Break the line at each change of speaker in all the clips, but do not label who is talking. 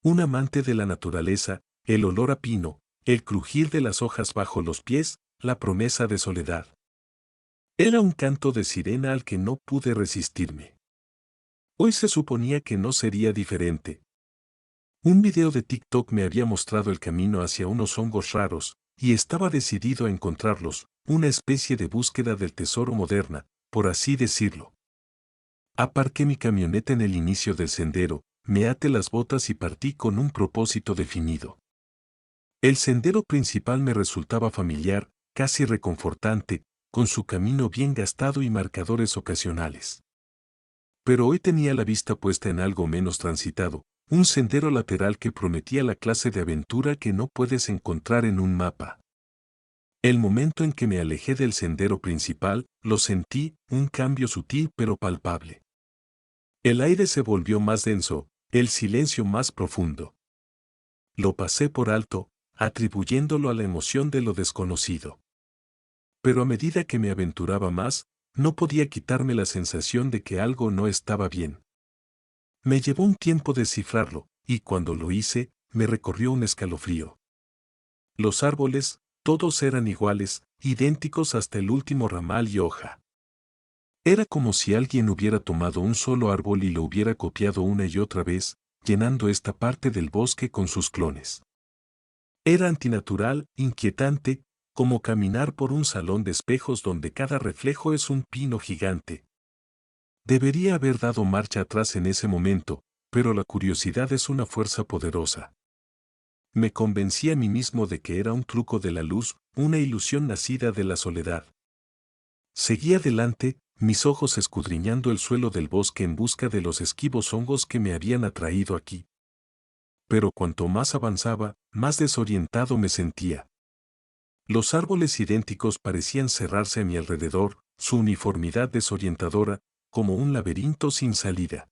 Un amante de la naturaleza, el olor a pino, el crujir de las hojas bajo los pies, la promesa de soledad. Era un canto de sirena al que no pude resistirme. Hoy se suponía que no sería diferente. Un video de TikTok me había mostrado el camino hacia unos hongos raros, y estaba decidido a encontrarlos, una especie de búsqueda del tesoro moderna, por así decirlo. Aparqué mi camioneta en el inicio del sendero, me até las botas y partí con un propósito definido. El sendero principal me resultaba familiar, casi reconfortante, con su camino bien gastado y marcadores ocasionales. Pero hoy tenía la vista puesta en algo menos transitado, un sendero lateral que prometía la clase de aventura que no puedes encontrar en un mapa. El momento en que me alejé del sendero principal, lo sentí, un cambio sutil pero palpable. El aire se volvió más denso, el silencio más profundo. Lo pasé por alto, atribuyéndolo a la emoción de lo desconocido. Pero a medida que me aventuraba más, no podía quitarme la sensación de que algo no estaba bien. Me llevó un tiempo descifrarlo, y cuando lo hice, me recorrió un escalofrío. Los árboles, todos eran iguales, idénticos hasta el último ramal y hoja. Era como si alguien hubiera tomado un solo árbol y lo hubiera copiado una y otra vez, llenando esta parte del bosque con sus clones. Era antinatural, inquietante, como caminar por un salón de espejos donde cada reflejo es un pino gigante. Debería haber dado marcha atrás en ese momento, pero la curiosidad es una fuerza poderosa. Me convencí a mí mismo de que era un truco de la luz, una ilusión nacida de la soledad. Seguí adelante, mis ojos escudriñando el suelo del bosque en busca de los esquivos hongos que me habían atraído aquí. Pero cuanto más avanzaba, más desorientado me sentía. Los árboles idénticos parecían cerrarse a mi alrededor, su uniformidad desorientadora, como un laberinto sin salida.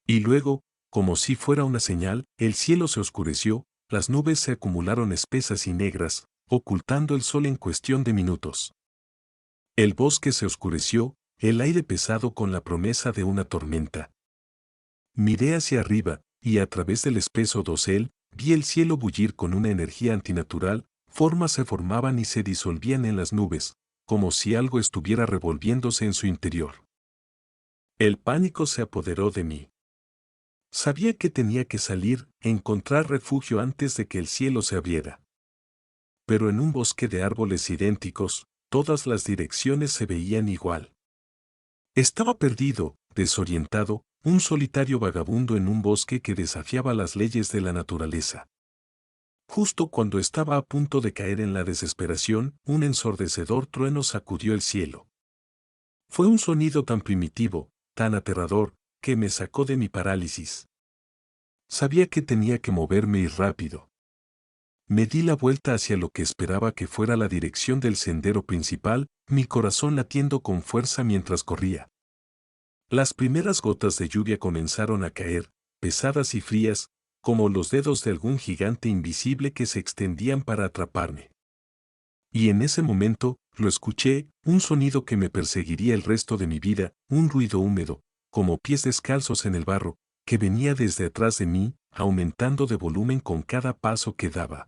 Y luego, como si fuera una señal, el cielo se oscureció, las nubes se acumularon espesas y negras, ocultando el sol en cuestión de minutos. El bosque se oscureció, el aire pesado con la promesa de una tormenta. Miré hacia arriba, y a través del espeso dosel, vi el cielo bullir con una energía antinatural, formas se formaban y se disolvían en las nubes, como si algo estuviera revolviéndose en su interior. El pánico se apoderó de mí. Sabía que tenía que salir, encontrar refugio antes de que el cielo se abriera. Pero en un bosque de árboles idénticos, todas las direcciones se veían igual. Estaba perdido, desorientado, un solitario vagabundo en un bosque que desafiaba las leyes de la naturaleza. Justo cuando estaba a punto de caer en la desesperación, un ensordecedor trueno sacudió el cielo. Fue un sonido tan primitivo, tan aterrador, que me sacó de mi parálisis. Sabía que tenía que moverme y rápido. Me di la vuelta hacia lo que esperaba que fuera la dirección del sendero principal, mi corazón latiendo con fuerza mientras corría. Las primeras gotas de lluvia comenzaron a caer, pesadas y frías, como los dedos de algún gigante invisible que se extendían para atraparme. Y en ese momento, lo escuché, un sonido que me perseguiría el resto de mi vida, un ruido húmedo, como pies descalzos en el barro, que venía desde atrás de mí, aumentando de volumen con cada paso que daba.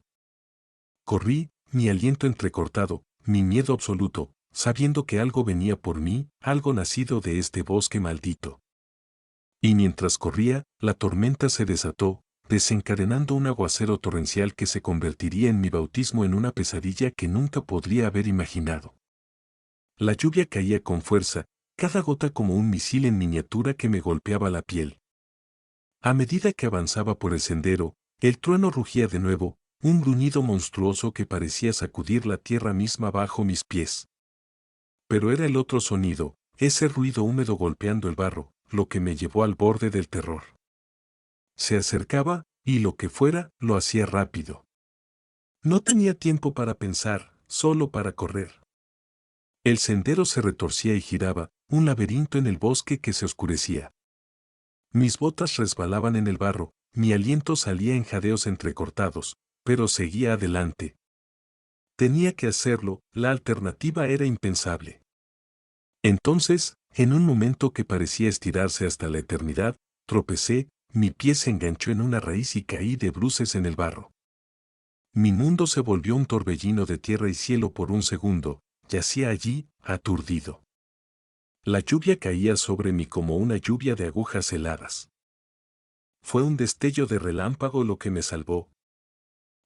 Corrí, mi aliento entrecortado, mi miedo absoluto, sabiendo que algo venía por mí, algo nacido de este bosque maldito. Y mientras corría, la tormenta se desató, desencadenando un aguacero torrencial que se convertiría en mi bautismo en una pesadilla que nunca podría haber imaginado. La lluvia caía con fuerza, cada gota como un misil en miniatura que me golpeaba la piel. A medida que avanzaba por el sendero, el trueno rugía de nuevo, un gruñido monstruoso que parecía sacudir la tierra misma bajo mis pies. Pero era el otro sonido, ese ruido húmedo golpeando el barro, lo que me llevó al borde del terror. Se acercaba, y lo que fuera, lo hacía rápido. No tenía tiempo para pensar, solo para correr. El sendero se retorcía y giraba, un laberinto en el bosque que se oscurecía. Mis botas resbalaban en el barro, mi aliento salía en jadeos entrecortados, pero seguía adelante. Tenía que hacerlo, la alternativa era impensable. Entonces, en un momento que parecía estirarse hasta la eternidad, tropecé, mi pie se enganchó en una raíz y caí de bruces en el barro. Mi mundo se volvió un torbellino de tierra y cielo por un segundo, yacía allí, aturdido. La lluvia caía sobre mí como una lluvia de agujas heladas. Fue un destello de relámpago lo que me salvó.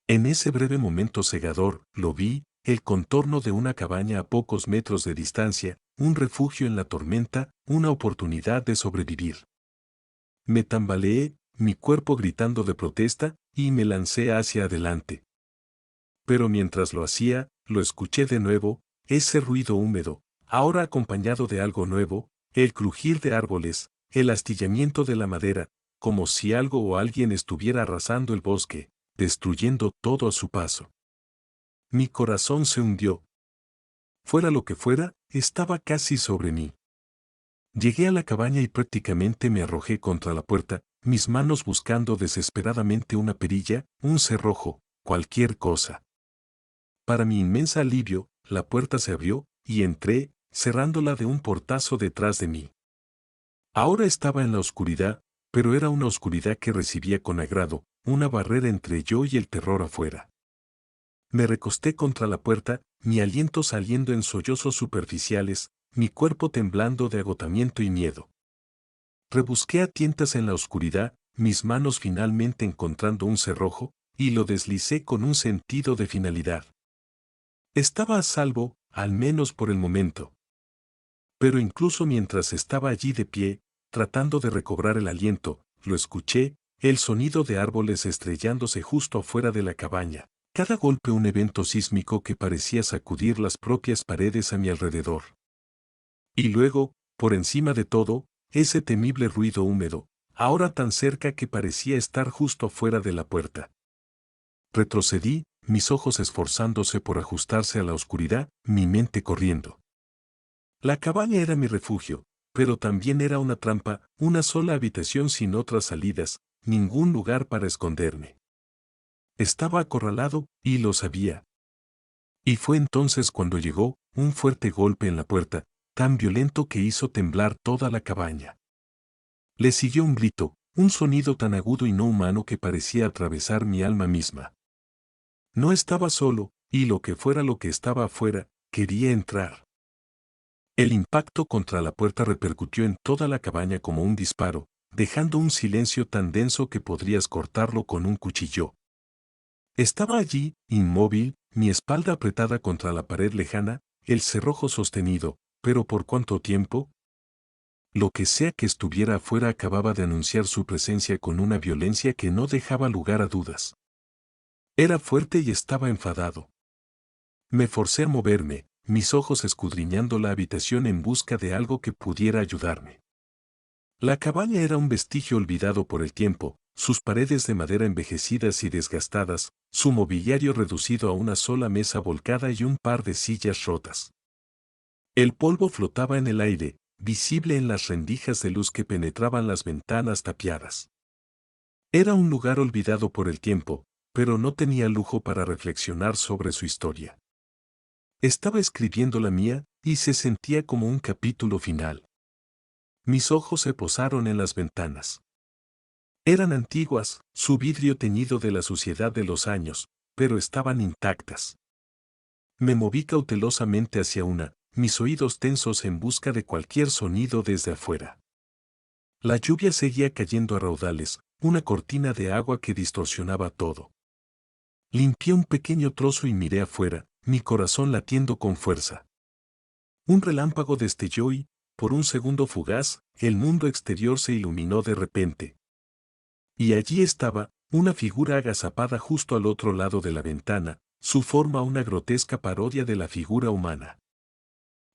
En ese breve momento cegador, lo vi, el contorno de una cabaña a pocos metros de distancia, un refugio en la tormenta, una oportunidad de sobrevivir. Me tambaleé, mi cuerpo gritando de protesta, y me lancé hacia adelante. Pero mientras lo hacía, lo escuché de nuevo, ese ruido húmedo, ahora acompañado de algo nuevo, el crujir de árboles, el astillamiento de la madera, como si algo o alguien estuviera arrasando el bosque, destruyendo todo a su paso. Mi corazón se hundió. Fuera lo que fuera, estaba casi sobre mí. Llegué a la cabaña y prácticamente me arrojé contra la puerta, mis manos buscando desesperadamente una perilla, un cerrojo, cualquier cosa. Para mi inmensa alivio, la puerta se abrió, y entré, cerrándola de un portazo detrás de mí. Ahora estaba en la oscuridad, pero era una oscuridad que recibía con agrado, una barrera entre yo y el terror afuera. Me recosté contra la puerta, mi aliento saliendo en sollozos superficiales, mi cuerpo temblando de agotamiento y miedo. Rebusqué a tientas en la oscuridad, mis manos finalmente encontrando un cerrojo, y lo deslicé con un sentido de finalidad. Estaba a salvo, al menos por el momento. Pero incluso mientras estaba allí de pie, tratando de recobrar el aliento, lo escuché, el sonido de árboles estrellándose justo afuera de la cabaña, cada golpe un evento sísmico que parecía sacudir las propias paredes a mi alrededor. Y luego, por encima de todo, ese temible ruido húmedo, ahora tan cerca que parecía estar justo afuera de la puerta. Retrocedí, mis ojos esforzándose por ajustarse a la oscuridad, mi mente corriendo. La cabaña era mi refugio, pero también era una trampa, una sola habitación sin otras salidas, ningún lugar para esconderme. Estaba acorralado, y lo sabía. Y fue entonces cuando llegó, un fuerte golpe en la puerta, tan violento que hizo temblar toda la cabaña. Le siguió un grito, un sonido tan agudo y no humano que parecía atravesar mi alma misma. No estaba solo, y lo que fuera lo que estaba afuera, quería entrar. El impacto contra la puerta repercutió en toda la cabaña como un disparo, dejando un silencio tan denso que podrías cortarlo con un cuchillo. Estaba allí, inmóvil, mi espalda apretada contra la pared lejana, el cerrojo sostenido, pero ¿por cuánto tiempo? Lo que sea que estuviera afuera acababa de anunciar su presencia con una violencia que no dejaba lugar a dudas. Era fuerte y estaba enfadado. Me forcé a moverme, mis ojos escudriñando la habitación en busca de algo que pudiera ayudarme. La cabaña era un vestigio olvidado por el tiempo, sus paredes de madera envejecidas y desgastadas, su mobiliario reducido a una sola mesa volcada y un par de sillas rotas. El polvo flotaba en el aire, visible en las rendijas de luz que penetraban las ventanas tapiadas. Era un lugar olvidado por el tiempo, pero no tenía lujo para reflexionar sobre su historia. Estaba escribiendo la mía, y se sentía como un capítulo final. Mis ojos se posaron en las ventanas. Eran antiguas, su vidrio teñido de la suciedad de los años, pero estaban intactas. Me moví cautelosamente hacia una, mis oídos tensos en busca de cualquier sonido desde afuera. La lluvia seguía cayendo a raudales, una cortina de agua que distorsionaba todo. Limpié un pequeño trozo y miré afuera, mi corazón latiendo con fuerza. Un relámpago destelló y, por un segundo fugaz, el mundo exterior se iluminó de repente. Y allí estaba, una figura agazapada justo al otro lado de la ventana, su forma una grotesca parodia de la figura humana.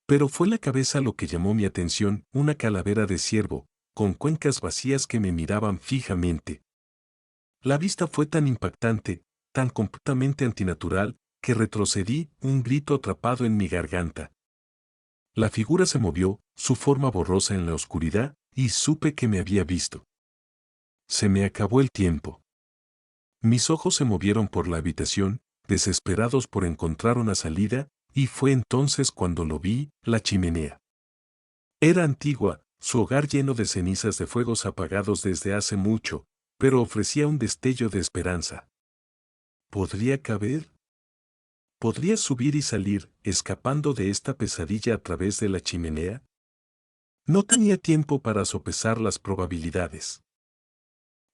Pero fue la cabeza lo que llamó mi atención, una calavera de ciervo, con cuencas vacías que me miraban fijamente. La vista fue tan impactante, tan completamente antinatural, que retrocedí, un grito atrapado en mi garganta. La figura se movió, su forma borrosa en la oscuridad, y supe que me había visto. Se me acabó el tiempo. Mis ojos se movieron por la habitación, desesperados por encontrar una salida, y fue entonces cuando lo vi, la chimenea. Era antigua, su hogar lleno de cenizas de fuegos apagados desde hace mucho, pero ofrecía un destello de esperanza. ¿Podría caber? ¿Podría subir y salir, escapando de esta pesadilla a través de la chimenea? No tenía tiempo para sopesar las probabilidades.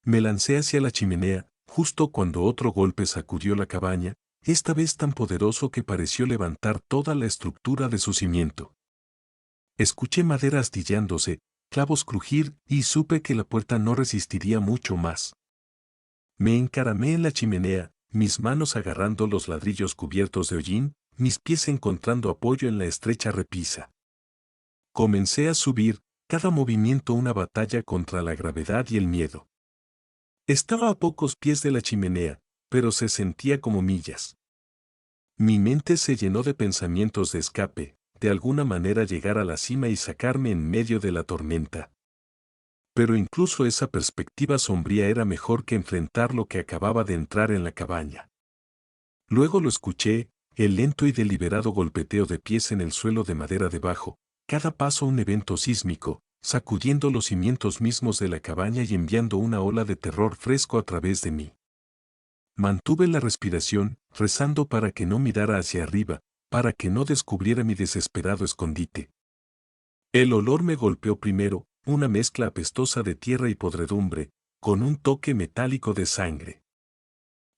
Me lancé hacia la chimenea, justo cuando otro golpe sacudió la cabaña, esta vez tan poderoso que pareció levantar toda la estructura de su cimiento. Escuché madera astillándose, clavos crujir y supe que la puerta no resistiría mucho más. Me encaramé en la chimenea, mis manos agarrando los ladrillos cubiertos de hollín, mis pies encontrando apoyo en la estrecha repisa. Comencé a subir, cada movimiento una batalla contra la gravedad y el miedo. Estaba a pocos pies de la chimenea, pero se sentía como millas. Mi mente se llenó de pensamientos de escape, de alguna manera llegar a la cima y sacarme en medio de la tormenta. Pero incluso esa perspectiva sombría era mejor que enfrentar lo que acababa de entrar en la cabaña. Luego lo escuché, el lento y deliberado golpeteo de pies en el suelo de madera debajo, cada paso un evento sísmico, sacudiendo los cimientos mismos de la cabaña y enviando una ola de terror fresco a través de mí. Mantuve la respiración, rezando para que no mirara hacia arriba, para que no descubriera mi desesperado escondite. El olor me golpeó primero, una mezcla apestosa de tierra y podredumbre, con un toque metálico de sangre.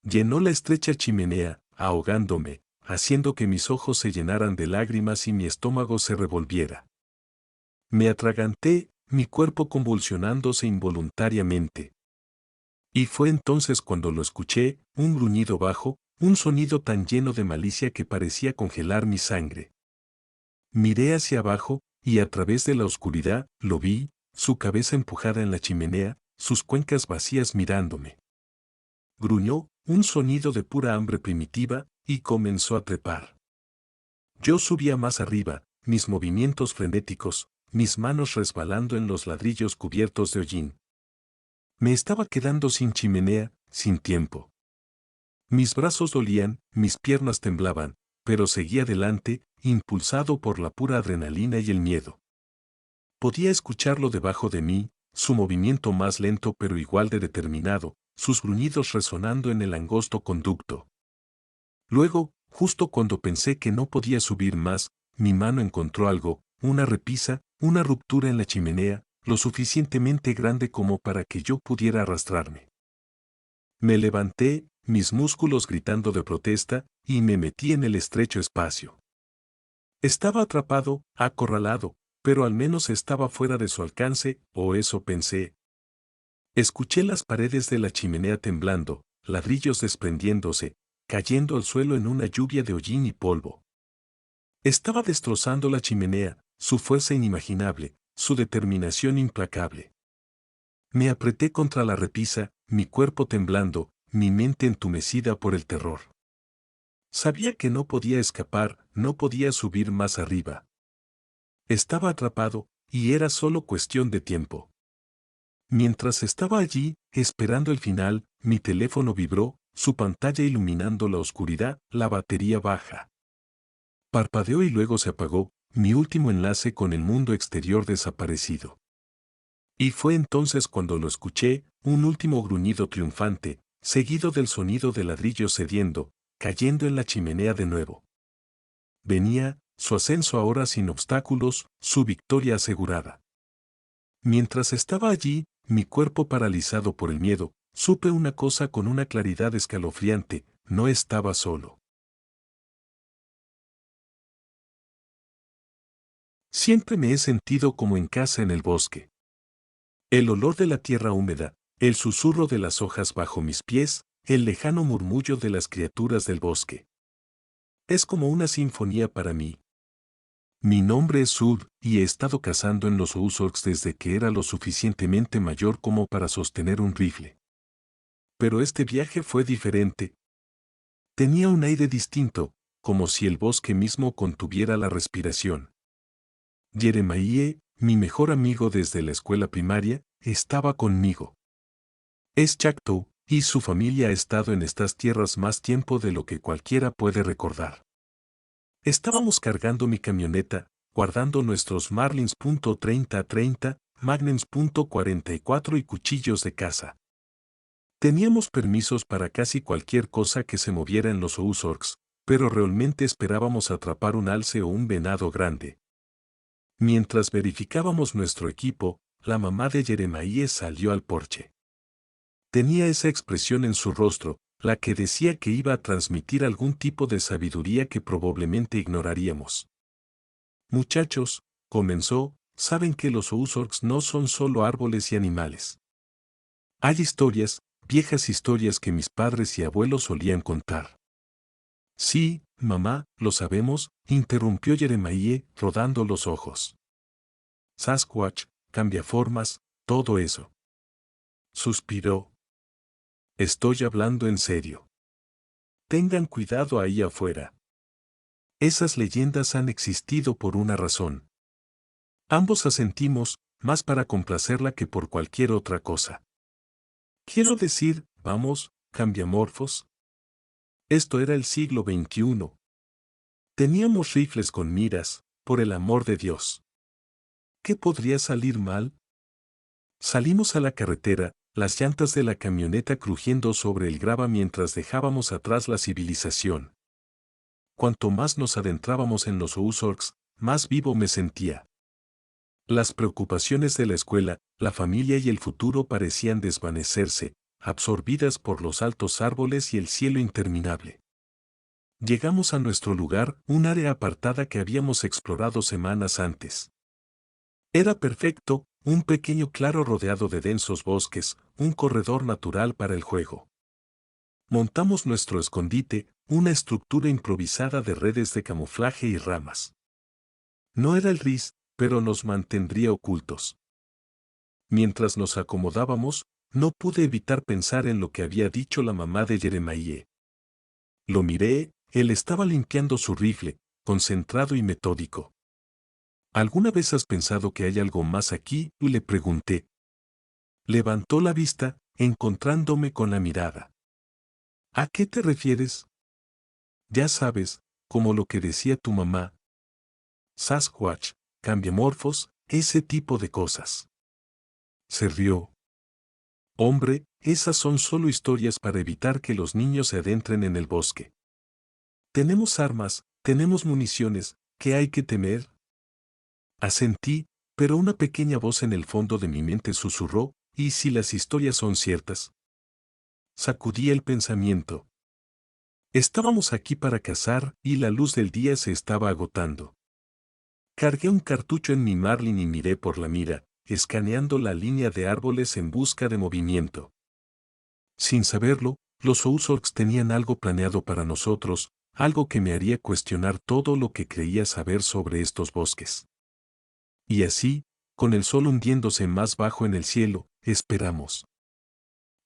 Llenó la estrecha chimenea, ahogándome, haciendo que mis ojos se llenaran de lágrimas y mi estómago se revolviera. Me atraganté, mi cuerpo convulsionándose involuntariamente. Y fue entonces cuando lo escuché, un gruñido bajo, un sonido tan lleno de malicia que parecía congelar mi sangre. Miré hacia abajo, y a través de la oscuridad, lo vi, su cabeza empujada en la chimenea, sus cuencas vacías mirándome. Gruñó, un sonido de pura hambre primitiva, y comenzó a trepar. Yo subía más arriba, mis movimientos frenéticos, mis manos resbalando en los ladrillos cubiertos de hollín. Me estaba quedando sin chimenea, sin tiempo. Mis brazos dolían, mis piernas temblaban, pero seguía adelante, impulsado por la pura adrenalina y el miedo. Podía escucharlo debajo de mí, su movimiento más lento pero igual de determinado, sus gruñidos resonando en el angosto conducto. Luego, justo cuando pensé que no podía subir más, mi mano encontró algo, una repisa, una ruptura en la chimenea, lo suficientemente grande como para que yo pudiera arrastrarme. Me levanté, mis músculos gritando de protesta, y me metí en el estrecho espacio. Estaba atrapado, acorralado, pero al menos estaba fuera de su alcance, o eso pensé. Escuché las paredes de la chimenea temblando, ladrillos desprendiéndose, cayendo al suelo en una lluvia de hollín y polvo. Estaba destrozando la chimenea, su fuerza inimaginable, su determinación implacable. Me apreté contra la repisa, mi cuerpo temblando, mi mente entumecida por el terror. Sabía que no podía escapar, no podía subir más arriba. Estaba atrapado, y era solo cuestión de tiempo. Mientras estaba allí, esperando el final, mi teléfono vibró, su pantalla iluminando la oscuridad, la batería baja. Parpadeó y luego se apagó, mi último enlace con el mundo exterior desaparecido. Y fue entonces cuando lo escuché, un último gruñido triunfante, seguido del sonido de ladrillos cediendo, cayendo en la chimenea de nuevo. Venía, su ascenso ahora sin obstáculos, su victoria asegurada. Mientras estaba allí, mi cuerpo paralizado por el miedo, supe una cosa con una claridad escalofriante: no estaba solo. Siempre me he sentido como en casa en el bosque. El olor de la tierra húmeda, el susurro de las hojas bajo mis pies, el lejano murmullo de las criaturas del bosque. Es como una sinfonía para mí. Mi nombre es Sud, y he estado cazando en los Ozarks desde que era lo suficientemente mayor como para sostener un rifle. Pero este viaje fue diferente. Tenía un aire distinto, como si el bosque mismo contuviera la respiración. Jeremiah, mi mejor amigo desde la escuela primaria, estaba conmigo. Es Chactaw, y su familia ha estado en estas tierras más tiempo de lo que cualquiera puede recordar. Estábamos cargando mi camioneta, guardando nuestros Marlins .30-30, Magnums .44 y cuchillos de caza. Teníamos permisos para casi cualquier cosa que se moviera en los Ozarks, pero realmente esperábamos atrapar un alce o un venado grande. Mientras verificábamos nuestro equipo, la mamá de Jeremiah salió al porche. Tenía esa expresión en su rostro, la que decía que iba a transmitir algún tipo de sabiduría que probablemente ignoraríamos. Muchachos, comenzó, saben que los Ozarks no son solo árboles y animales. Hay historias, viejas historias que mis padres y abuelos solían contar. Sí, mamá, lo sabemos, interrumpió Jeremiah, rodando los ojos. Sasquatch, cambiaformas, todo eso. Suspiró. Estoy hablando en serio. Tengan cuidado ahí afuera. Esas leyendas han existido por una razón. Ambos asentimos, más para complacerla que por cualquier otra cosa. Quiero decir, vamos, cambiamorfos. Esto era el siglo XXI. Teníamos rifles con miras, por el amor de Dios. ¿Qué podría salir mal? Salimos a la carretera, las llantas de la camioneta crujiendo sobre el grava mientras dejábamos atrás la civilización. Cuanto más nos adentrábamos en los Ozarks, más vivo me sentía. Las preocupaciones de la escuela, la familia y el futuro parecían desvanecerse, absorbidas por los altos árboles y el cielo interminable. Llegamos a nuestro lugar, un área apartada que habíamos explorado semanas antes. Era perfecto, un pequeño claro rodeado de densos bosques, un corredor natural para el juego. Montamos nuestro escondite, una estructura improvisada de redes de camuflaje y ramas. No era el RIS, pero nos mantendría ocultos. Mientras nos acomodábamos, no pude evitar pensar en lo que había dicho la mamá de Jeremiah. Lo miré, él estaba limpiando su rifle, concentrado y metódico. ¿Alguna vez has pensado que hay algo más aquí? Y le pregunté. Levantó la vista, encontrándome con la mirada. ¿A qué te refieres? Ya sabes, como lo que decía tu mamá. Sasquatch, cambiamorfos, ese tipo de cosas. Se rió. Hombre, esas son solo historias para evitar que los niños se adentren en el bosque. Tenemos armas, tenemos municiones, ¿qué hay que temer? Asentí, pero una pequeña voz en el fondo de mi mente susurró, ¿y si las historias son ciertas? Sacudí el pensamiento. Estábamos aquí para cazar y la luz del día se estaba agotando. Cargué un cartucho en mi Marlin y miré por la mira, escaneando la línea de árboles en busca de movimiento. Sin saberlo, los Ozarks tenían algo planeado para nosotros, algo que me haría cuestionar todo lo que creía saber sobre estos bosques. Y así, con el sol hundiéndose más bajo en el cielo, esperamos.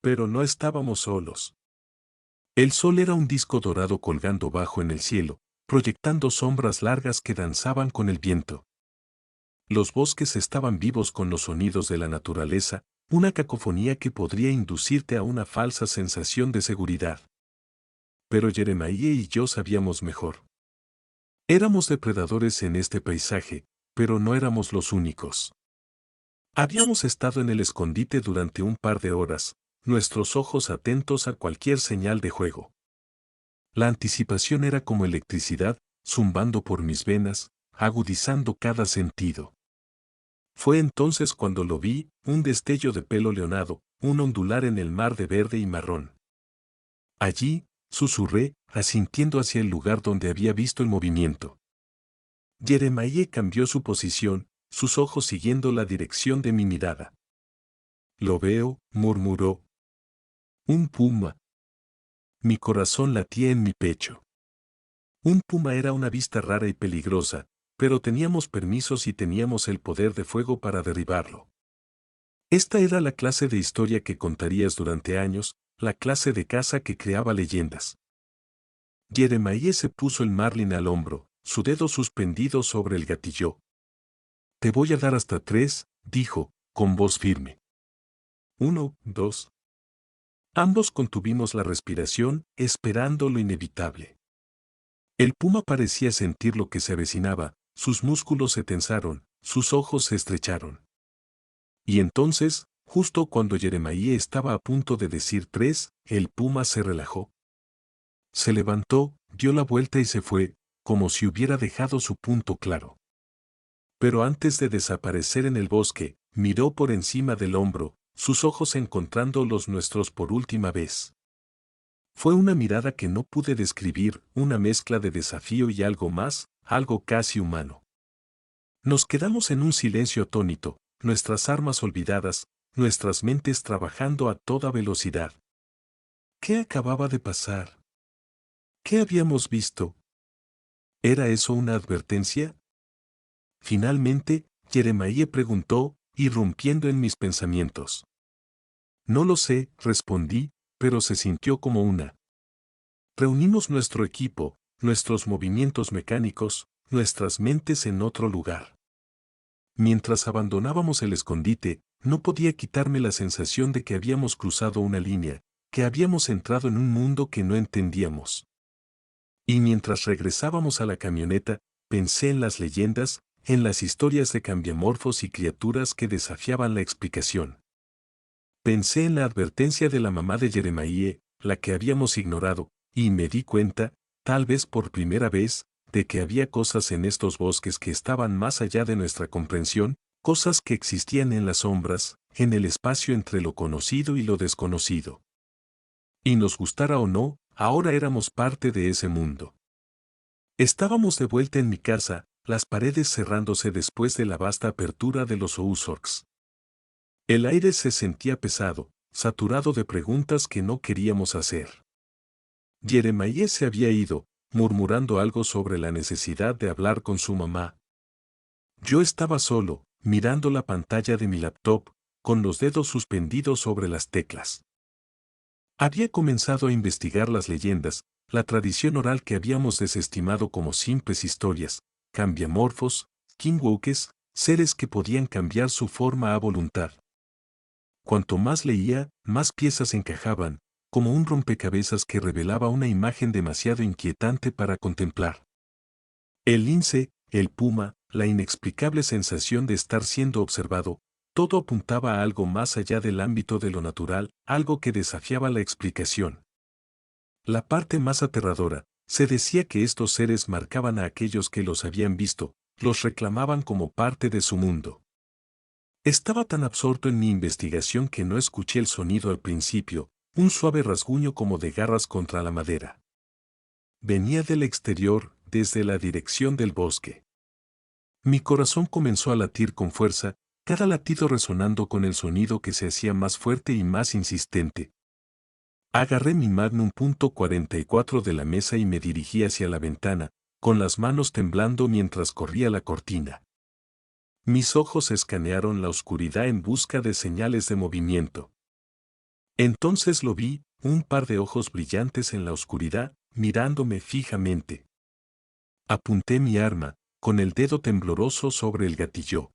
Pero no estábamos solos. El sol era un disco dorado colgando bajo en el cielo, proyectando sombras largas que danzaban con el viento. Los bosques estaban vivos con los sonidos de la naturaleza, una cacofonía que podría inducirte a una falsa sensación de seguridad. Pero Jeremiah y yo sabíamos mejor. Éramos depredadores en este paisaje, pero no éramos los únicos. Habíamos estado en el escondite durante un par de horas, nuestros ojos atentos a cualquier señal de juego. La anticipación era como electricidad, zumbando por mis venas, agudizando cada sentido. Fue entonces cuando lo vi, un destello de pelo leonado, un ondular en el mar de verde y marrón. Allí, susurré, asintiendo hacia el lugar donde había visto el movimiento. Jeremiah cambió su posición, sus ojos siguiendo la dirección de mi mirada. Lo veo, murmuró. Un puma. Mi corazón latía en mi pecho. Un puma era una vista rara y peligrosa, pero teníamos permisos y teníamos el poder de fuego para derribarlo. Esta era la clase de historia que contarías durante años, la clase de caza que creaba leyendas. Jeremiah se puso el Marlin al hombro, su dedo suspendido sobre el gatillo. Te voy a dar hasta 3, dijo, con voz firme. 1, 2. Ambos contuvimos la respiración, esperando lo inevitable. El puma parecía sentir lo que se avecinaba, sus músculos se tensaron, sus ojos se estrecharon. Y entonces, justo cuando Jeremiah estaba a punto de decir 3, el puma se relajó. Se levantó, dio la vuelta y se fue, como si hubiera dejado su punto claro. Pero antes de desaparecer en el bosque, miró por encima del hombro, sus ojos encontrando los nuestros por última vez. Fue una mirada que no pude describir, una mezcla de desafío y algo más, algo casi humano. Nos quedamos en un silencio atónito, nuestras armas olvidadas, nuestras mentes trabajando a toda velocidad. ¿Qué acababa de pasar? ¿Qué habíamos visto? ¿Era eso una advertencia? Finalmente, Jeremiah preguntó, irrumpiendo en mis pensamientos. No lo sé, respondí, pero se sintió como una. Reunimos nuestro equipo, nuestros movimientos mecánicos, nuestras mentes en otro lugar. Mientras abandonábamos el escondite, no podía quitarme la sensación de que habíamos cruzado una línea, que habíamos entrado en un mundo que no entendíamos. Y mientras regresábamos a la camioneta, pensé en las leyendas, en las historias de cambiamorfos y criaturas que desafiaban la explicación. Pensé en la advertencia de la mamá de Jeremiah, la que habíamos ignorado, y me di cuenta, tal vez por primera vez, de que había cosas en estos bosques que estaban más allá de nuestra comprensión, cosas que existían en las sombras, en el espacio entre lo conocido y lo desconocido. Y nos gustara o no, ahora éramos parte de ese mundo. Estábamos de vuelta en mi casa, las paredes cerrándose después de la vasta apertura de los Ozarks. El aire se sentía pesado, saturado de preguntas que no queríamos hacer. Jeremiah se había ido, murmurando algo sobre la necesidad de hablar con su mamá. Yo estaba solo, mirando la pantalla de mi laptop, con los dedos suspendidos sobre las teclas. Había comenzado a investigar las leyendas, la tradición oral que habíamos desestimado como simples historias, cambiamorfos, skinwalkers, seres que podían cambiar su forma a voluntad. Cuanto más leía, más piezas encajaban, como un rompecabezas que revelaba una imagen demasiado inquietante para contemplar. El lince, el puma, la inexplicable sensación de estar siendo observado, todo apuntaba a algo más allá del ámbito de lo natural, algo que desafiaba la explicación. La parte más aterradora, se decía que estos seres marcaban a aquellos que los habían visto, los reclamaban como parte de su mundo. Estaba tan absorto en mi investigación que no escuché el sonido al principio, un suave rasguño como de garras contra la madera. Venía del exterior, desde la dirección del bosque. Mi corazón comenzó a latir con fuerza, cada latido resonando con el sonido que se hacía más fuerte y más insistente. Agarré mi Magnum .44 de la mesa y me dirigí hacia la ventana, con las manos temblando mientras corría la cortina. Mis ojos escanearon la oscuridad en busca de señales de movimiento. Entonces lo vi, un par de ojos brillantes en la oscuridad, mirándome fijamente. Apunté mi arma, con el dedo tembloroso sobre el gatillo.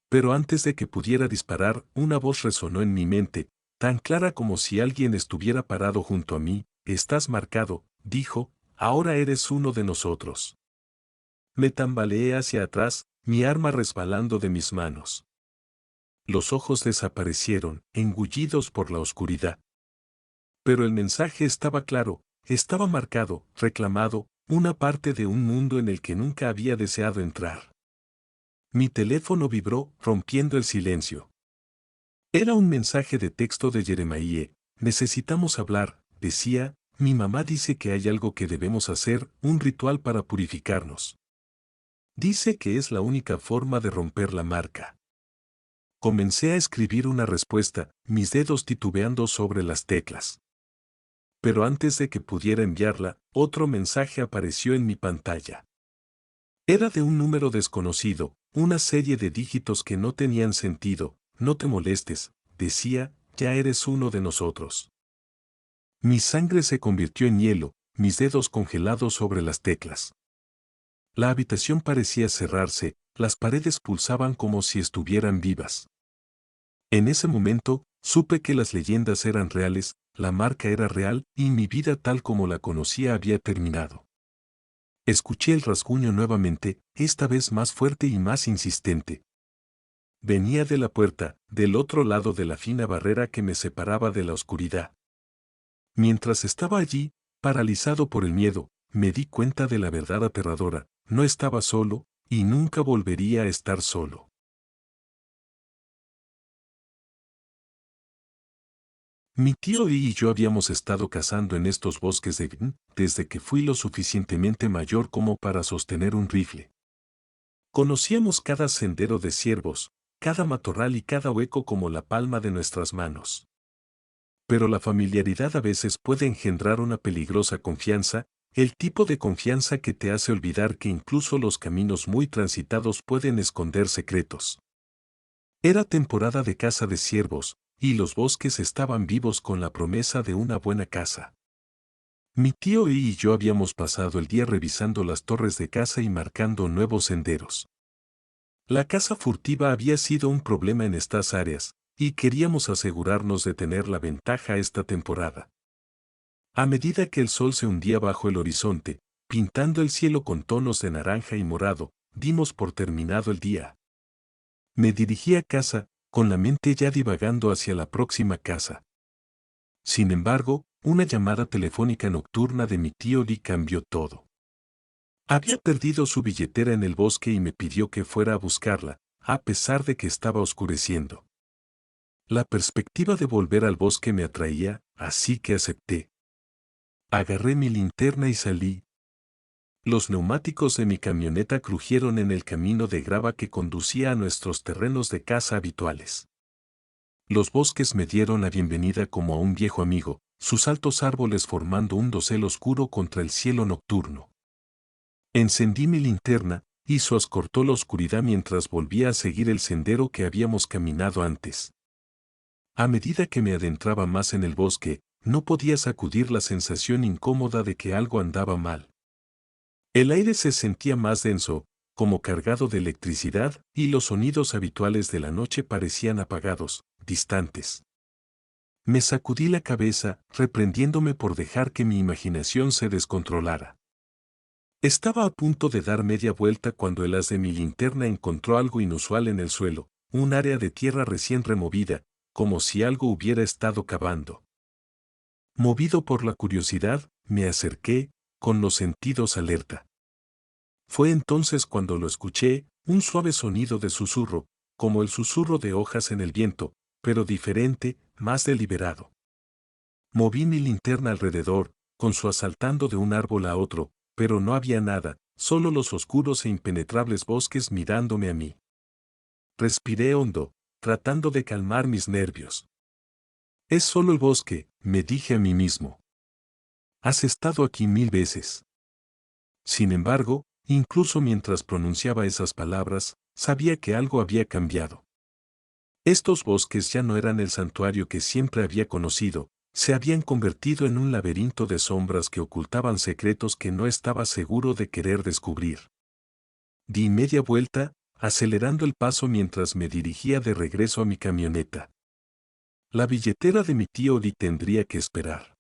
Pero antes de que pudiera disparar, una voz resonó en mi mente, tan clara como si alguien estuviera parado junto a mí. «Estás marcado», dijo, «ahora eres uno de nosotros». Me tambaleé hacia atrás, mi arma resbalando de mis manos. Los ojos desaparecieron, engullidos por la oscuridad. Pero el mensaje estaba claro, estaba marcado, reclamado, una parte de un mundo en el que nunca había deseado entrar. Mi teléfono vibró, rompiendo el silencio. Era un mensaje de texto de Jeremiah. «Necesitamos hablar», decía, «mi mamá dice que hay algo que debemos hacer, un ritual para purificarnos. Dice que es la única forma de romper la marca». Comencé a escribir una respuesta, mis dedos titubeando sobre las teclas. Pero antes de que pudiera enviarla, otro mensaje apareció en mi pantalla. Era de un número desconocido, una serie de dígitos que no tenían sentido. «No te molestes», decía, «ya eres uno de nosotros». Mi sangre se convirtió en hielo, mis dedos congelados sobre las teclas. La habitación parecía cerrarse, las paredes pulsaban como si estuvieran vivas. En ese momento, supe que las leyendas eran reales, la marca era real y mi vida tal como la conocía había terminado. Escuché el rasguño nuevamente, esta vez más fuerte y más insistente. Venía de la puerta, del otro lado de la fina barrera que me separaba de la oscuridad. Mientras estaba allí, paralizado por el miedo, me di cuenta de la verdad aterradora: no estaba solo, y nunca volvería a estar solo. Mi tío y yo habíamos estado cazando en estos bosques de Gn desde que fui lo suficientemente mayor como para sostener un rifle. Conocíamos cada sendero de ciervos, cada matorral y cada hueco como la palma de nuestras manos. Pero la familiaridad a veces puede engendrar una peligrosa confianza, el tipo de confianza que te hace olvidar que incluso los caminos muy transitados pueden esconder secretos. Era temporada de caza de ciervos, y los bosques estaban vivos con la promesa de una buena caza. Mi tío y yo habíamos pasado el día revisando las torres de caza y marcando nuevos senderos. La caza furtiva había sido un problema en estas áreas, y queríamos asegurarnos de tener la ventaja esta temporada. A medida que el sol se hundía bajo el horizonte, pintando el cielo con tonos de naranja y morado, dimos por terminado el día. Me dirigí a casa, con la mente ya divagando hacia la próxima caza. Sin embargo, una llamada telefónica nocturna de mi tío Lee cambió todo. Había perdido su billetera en el bosque y me pidió que fuera a buscarla, a pesar de que estaba oscureciendo. La perspectiva de volver al bosque me atraía, así que acepté. Agarré mi linterna y salí. Los neumáticos de mi camioneta crujieron en el camino de grava que conducía a nuestros terrenos de caza habituales. Los bosques me dieron la bienvenida como a un viejo amigo, sus altos árboles formando un dosel oscuro contra el cielo nocturno. Encendí mi linterna, y Soas cortó la oscuridad mientras volvía a seguir el sendero que habíamos caminado antes. A medida que me adentraba más en el bosque, no podía sacudir la sensación incómoda de que algo andaba mal. El aire se sentía más denso, como cargado de electricidad, y los sonidos habituales de la noche parecían apagados, distantes. Me sacudí la cabeza, reprendiéndome por dejar que mi imaginación se descontrolara. Estaba a punto de dar media vuelta cuando el haz de mi linterna encontró algo inusual en el suelo, un área de tierra recién removida, como si algo hubiera estado cavando. Movido por la curiosidad, me acerqué, con los sentidos alerta. Fue entonces cuando lo escuché, un suave sonido de susurro, como el susurro de hojas en el viento, pero diferente, más deliberado. Moví mi linterna alrededor, con su saltando de un árbol a otro, pero no había nada, solo los oscuros e impenetrables bosques mirándome a mí. Respiré hondo, tratando de calmar mis nervios. Es solo el bosque, me dije a mí mismo. Has estado aquí 1000 veces. Sin embargo, incluso mientras pronunciaba esas palabras, sabía que algo había cambiado. Estos bosques ya no eran el santuario que siempre había conocido, se habían convertido en un laberinto de sombras que ocultaban secretos que no estaba seguro de querer descubrir. Di media vuelta, acelerando el paso mientras me dirigía de regreso a mi camioneta. La billetera de mi tío Lee tendría que esperar.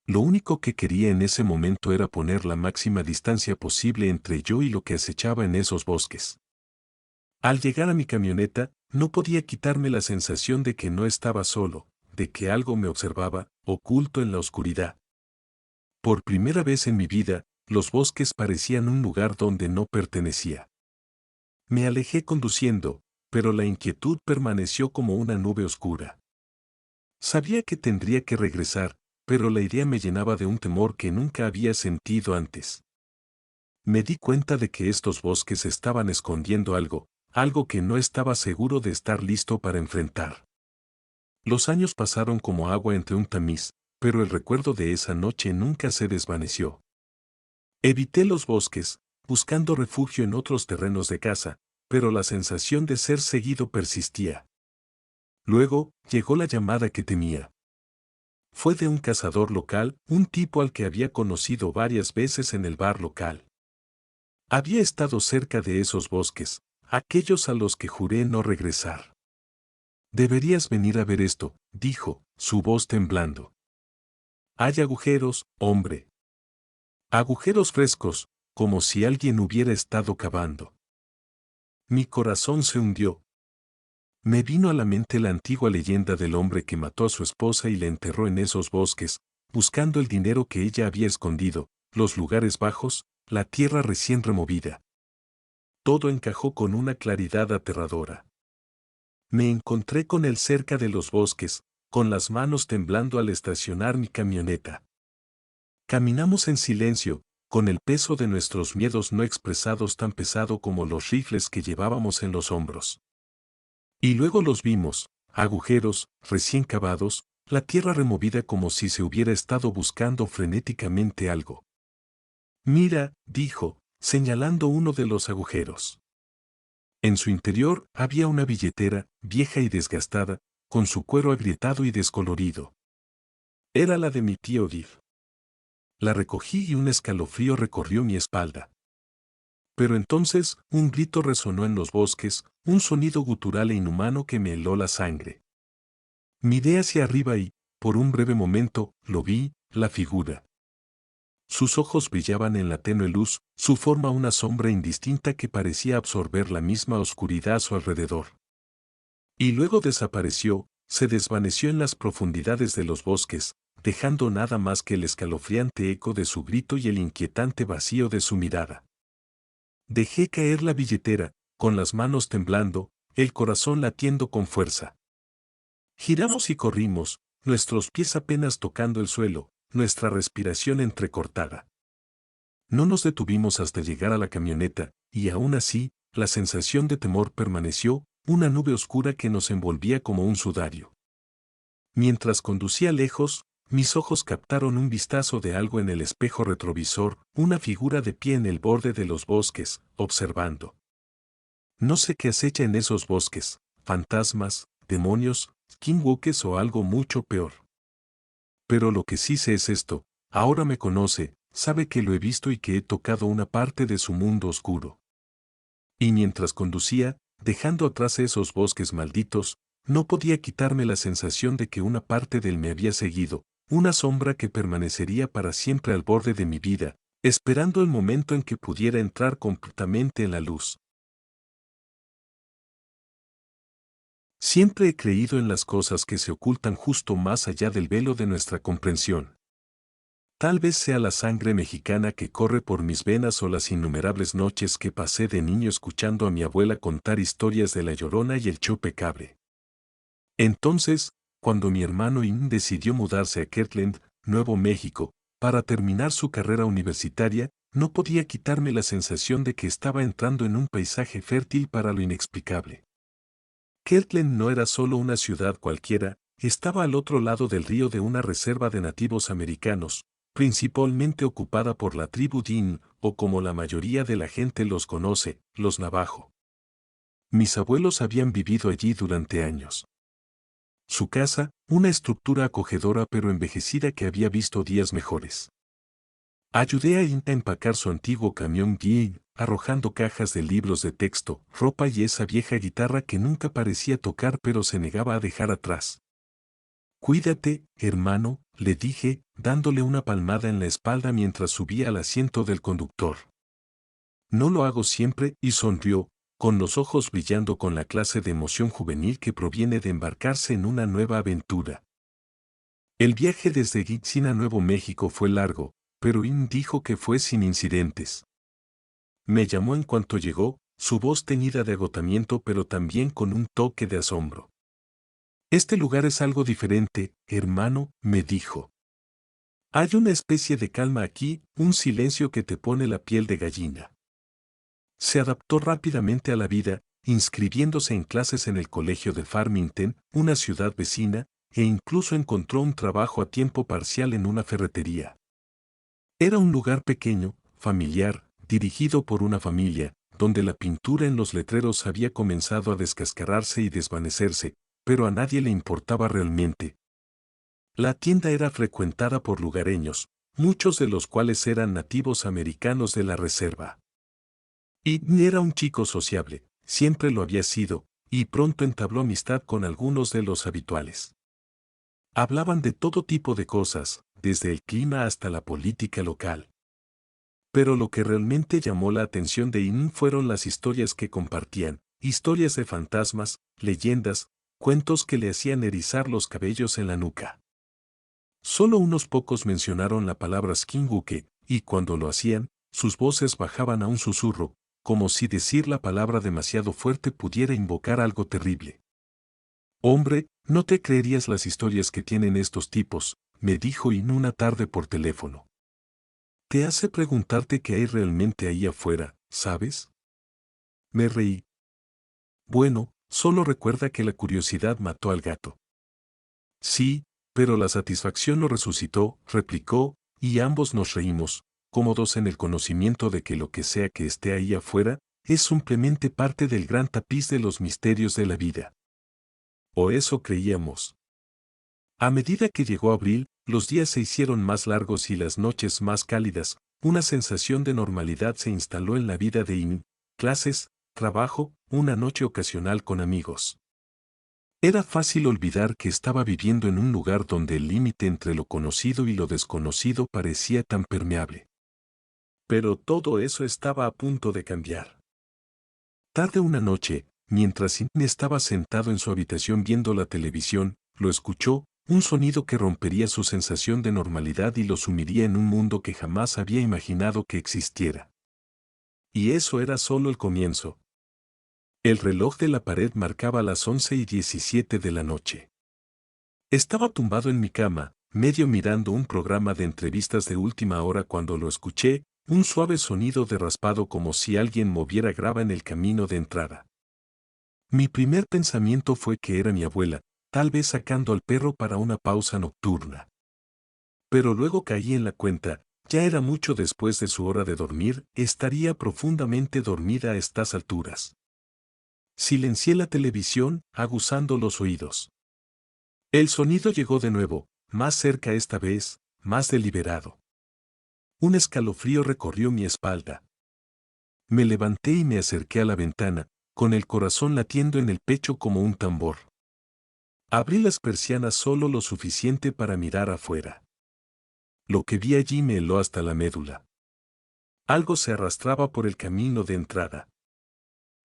Lo único que quería en ese momento era poner la máxima distancia posible entre yo y lo que acechaba en esos bosques. Al llegar a mi camioneta, no podía quitarme la sensación de que no estaba solo, de que algo me observaba, oculto en la oscuridad. Por primera vez en mi vida, los bosques parecían un lugar donde no pertenecía. Me alejé conduciendo, pero la inquietud permaneció como una nube oscura. Sabía que tendría que regresar, pero la idea me llenaba de un temor que nunca había sentido antes. Me di cuenta de que estos bosques estaban escondiendo algo, algo que no estaba seguro de estar listo para enfrentar. Los años pasaron como agua entre un tamiz, pero el recuerdo de esa noche nunca se desvaneció. Evité los bosques, buscando refugio en otros terrenos de caza, pero la sensación de ser seguido persistía. Luego, llegó la llamada que temía. Fue de un cazador local, un tipo al que había conocido varias veces en el bar local. Había estado cerca de esos bosques, aquellos a los que juré no regresar. Deberías venir a ver esto, dijo, su voz temblando. Hay agujeros, hombre. Agujeros frescos, como si alguien hubiera estado cavando. Mi corazón se hundió. Me vino a la mente la antigua leyenda del hombre que mató a su esposa y la enterró en esos bosques, buscando el dinero que ella había escondido, los lugares bajos, la tierra recién removida. Todo encajó con una claridad aterradora. Me encontré con él cerca de los bosques, con las manos temblando al estacionar mi camioneta. Caminamos en silencio, con el peso de nuestros miedos no expresados tan pesado como los rifles que llevábamos en los hombros. Y luego los vimos, agujeros, recién cavados, la tierra removida como si se hubiera estado buscando frenéticamente algo. Mira, dijo, señalando uno de los agujeros. En su interior había una billetera, vieja y desgastada, con su cuero agrietado y descolorido. Era la de mi tío Div. La recogí y un escalofrío recorrió mi espalda. Pero entonces, un grito resonó en los bosques, un sonido gutural e inhumano que me heló la sangre. Miré hacia arriba y, por un breve momento, lo vi, la figura. Sus ojos brillaban en la tenue luz, su forma una sombra indistinta que parecía absorber la misma oscuridad a su alrededor. Y luego desapareció, se desvaneció en las profundidades de los bosques, dejando nada más que el escalofriante eco de su grito y el inquietante vacío de su mirada. Dejé caer la billetera, con las manos temblando, el corazón latiendo con fuerza. Giramos y corrimos, nuestros pies apenas tocando el suelo, nuestra respiración entrecortada. No nos detuvimos hasta llegar a la camioneta, y aún así, la sensación de temor permaneció, una nube oscura que nos envolvía como un sudario. Mientras conducía lejos, mis ojos captaron un vistazo de algo en el espejo retrovisor, una figura de pie en el borde de los bosques, observando. No sé qué acecha en esos bosques, fantasmas, demonios, skinwalkers o algo mucho peor. Pero lo que sí sé es esto, ahora me conoce, sabe que lo he visto y que he tocado una parte de su mundo oscuro. Y mientras conducía, dejando atrás esos bosques malditos, no podía quitarme la sensación de que una parte de él me había seguido, una sombra que permanecería para siempre al borde de mi vida, esperando el momento en que pudiera entrar completamente en la luz. Siempre he creído en las cosas que se ocultan justo más allá del velo de nuestra comprensión. Tal vez sea la sangre mexicana que corre por mis venas o las innumerables noches que pasé de niño escuchando a mi abuela contar historias de la Llorona y el Chope-Cabre. Entonces, cuando mi hermano Ian decidió mudarse a Kirtland, Nuevo México, para terminar su carrera universitaria, no podía quitarme la sensación de que estaba entrando en un paisaje fértil para lo inexplicable. Kirtland no era solo una ciudad cualquiera, estaba al otro lado del río de una reserva de nativos americanos, principalmente ocupada por la tribu Din, o como la mayoría de la gente los conoce, los Navajo. Mis abuelos habían vivido allí durante años. Su casa, una estructura acogedora pero envejecida que había visto días mejores. Ayudé a Inta a empacar su antiguo camión Jeep, arrojando cajas de libros de texto, ropa y esa vieja guitarra que nunca parecía tocar pero se negaba a dejar atrás. Cuídate, hermano, le dije, dándole una palmada en la espalda mientras subía al asiento del conductor. No lo hago siempre, y sonrió, con los ojos brillando con la clase de emoción juvenil que proviene de embarcarse en una nueva aventura. El viaje desde Gitsin a Nuevo México fue largo, pero Ian dijo que fue sin incidentes. Me llamó en cuanto llegó, su voz teñida de agotamiento pero también con un toque de asombro. Este lugar es algo diferente, hermano, me dijo. Hay una especie de calma aquí, un silencio que te pone la piel de gallina. Se adaptó rápidamente a la vida, inscribiéndose en clases en el colegio de Farmington, una ciudad vecina, e incluso encontró un trabajo a tiempo parcial en una ferretería. Era un lugar pequeño, familiar, dirigido por una familia, donde la pintura en los letreros había comenzado a descascararse y desvanecerse, pero a nadie le importaba realmente. La tienda era frecuentada por lugareños, muchos de los cuales eran nativos americanos de la reserva. Y era un chico sociable, siempre lo había sido, y pronto entabló amistad con algunos de los habituales. Hablaban de todo tipo de cosas, desde el clima hasta la política local. Pero lo que realmente llamó la atención de Inin fueron las historias que compartían, historias de fantasmas, leyendas, cuentos que le hacían erizar los cabellos en la nuca. Solo unos pocos mencionaron la palabra Skinwalker, y cuando lo hacían, sus voces bajaban a un susurro, como si decir la palabra demasiado fuerte pudiera invocar algo terrible. Hombre, no te creerías las historias que tienen estos tipos, me dijo In una tarde por teléfono. Te hace preguntarte qué hay realmente ahí afuera, ¿sabes? Me reí. Bueno, solo recuerda que la curiosidad mató al gato. Sí, pero la satisfacción lo resucitó, replicó, y ambos nos reímos, cómodos en el conocimiento de que lo que sea que esté ahí afuera, es simplemente parte del gran tapiz de los misterios de la vida. O eso creíamos. A medida que llegó abril, los días se hicieron más largos y las noches más cálidas, una sensación de normalidad se instaló en la vida de In, clases, trabajo, una noche ocasional con amigos. Era fácil olvidar que estaba viviendo en un lugar donde el límite entre lo conocido y lo desconocido parecía tan permeable. Pero todo eso estaba a punto de cambiar. Tarde una noche, mientras In estaba sentado en su habitación viendo la televisión, lo escuchó, un sonido que rompería su sensación de normalidad y lo sumiría en un mundo que jamás había imaginado que existiera. Y eso era solo el comienzo. El reloj de la pared marcaba las 11:17 de la noche. Estaba tumbado en mi cama, medio mirando un programa de entrevistas de última hora cuando lo escuché, un suave sonido de raspado como si alguien moviera grava en el camino de entrada. Mi primer pensamiento fue que era mi abuela, tal vez sacando al perro para una pausa nocturna. Pero luego caí en la cuenta, ya era mucho después de su hora de dormir, estaría profundamente dormida a estas alturas. Silencié la televisión, aguzando los oídos. El sonido llegó de nuevo, más cerca esta vez, más deliberado. Un escalofrío recorrió mi espalda. Me levanté y me acerqué a la ventana, con el corazón latiendo en el pecho como un tambor. Abrí las persianas solo lo suficiente para mirar afuera. Lo que vi allí me heló hasta la médula. Algo se arrastraba por el camino de entrada.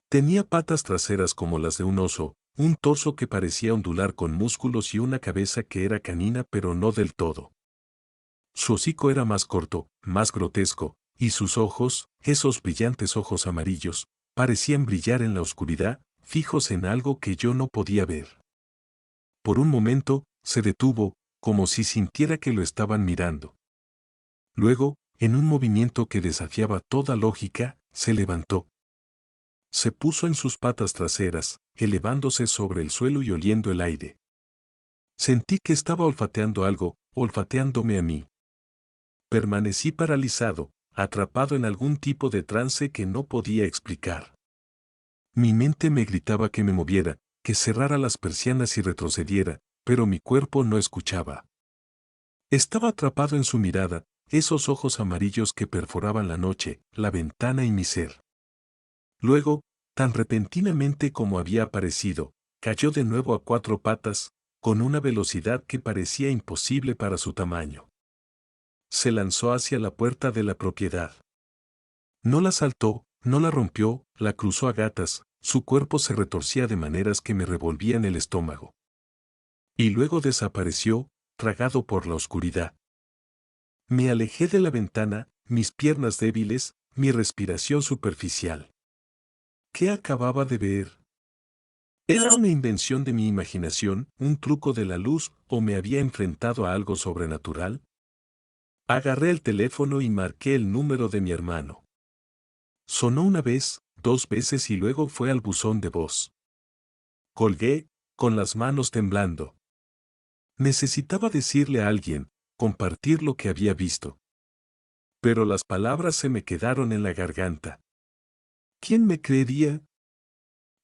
Tenía patas traseras como las de un oso, un torso que parecía ondular con músculos y una cabeza que era canina pero no del todo. Su hocico era más corto, más grotesco, y sus ojos, esos brillantes ojos amarillos, parecían brillar en la oscuridad, fijos en algo que yo no podía ver. Por un momento, se detuvo, como si sintiera que lo estaban mirando. Luego, en un movimiento que desafiaba toda lógica, se levantó. Se puso en sus patas traseras, elevándose sobre el suelo y oliendo el aire. Sentí que estaba olfateando algo, olfateándome a mí. Permanecí paralizado, atrapado en algún tipo de trance que no podía explicar. Mi mente me gritaba que me moviera, que cerrara las persianas y retrocediera, pero mi cuerpo no escuchaba. Estaba atrapado en su mirada, esos ojos amarillos que perforaban la noche, la ventana y mi ser. Luego, tan repentinamente como había aparecido, cayó de nuevo a cuatro patas, con una velocidad que parecía imposible para su tamaño. Se lanzó hacia la puerta de la propiedad. No la saltó, no la rompió, la cruzó a gatas, su cuerpo se retorcía de maneras que me revolvían el estómago. Y luego desapareció, tragado por la oscuridad. Me alejé de la ventana, mis piernas débiles, mi respiración superficial. ¿Qué acababa de ver? ¿Era una invención de mi imaginación, un truco de la luz, o me había enfrentado a algo sobrenatural? Agarré el teléfono y marqué el número de mi hermano. Sonó una vez, dos veces y luego fue al buzón de voz. Colgué, con las manos temblando. Necesitaba decirle a alguien, compartir lo que había visto. Pero las palabras se me quedaron en la garganta. ¿Quién me creería?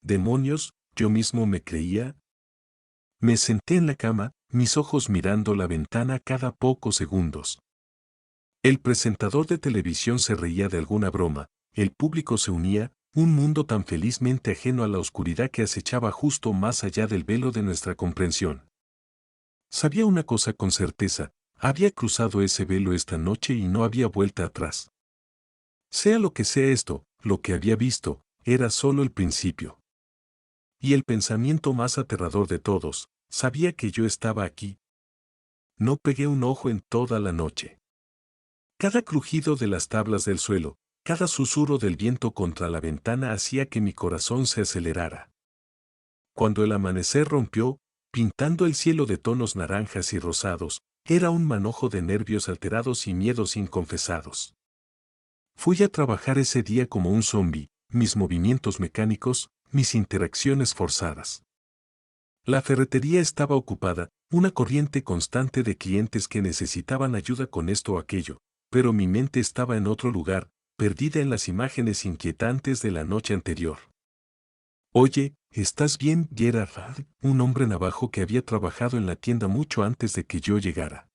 ¿Demonios, yo mismo me creía? Me senté en la cama, mis ojos mirando la ventana cada pocos segundos. El presentador de televisión se reía de alguna broma, el público se unía, un mundo tan felizmente ajeno a la oscuridad que acechaba justo más allá del velo de nuestra comprensión. Sabía una cosa con certeza, había cruzado ese velo esta noche y no había vuelta atrás. Sea lo que sea esto, lo que había visto, era solo el principio. Y el pensamiento más aterrador de todos, sabía que yo estaba aquí. No pegué un ojo en toda la noche. Cada crujido de las tablas del suelo, cada susurro del viento contra la ventana hacía que mi corazón se acelerara. Cuando el amanecer rompió, pintando el cielo de tonos naranjas y rosados, era un manojo de nervios alterados y miedos inconfesados. Fui a trabajar ese día como un zombi, mis movimientos mecánicos, mis interacciones forzadas. La ferretería estaba ocupada, una corriente constante de clientes que necesitaban ayuda con esto o aquello, pero mi mente estaba en otro lugar, perdida en las imágenes inquietantes de la noche anterior. Oye, ¿estás bien, Gerard? Un hombre navajo que había trabajado en la tienda mucho antes de que yo llegara.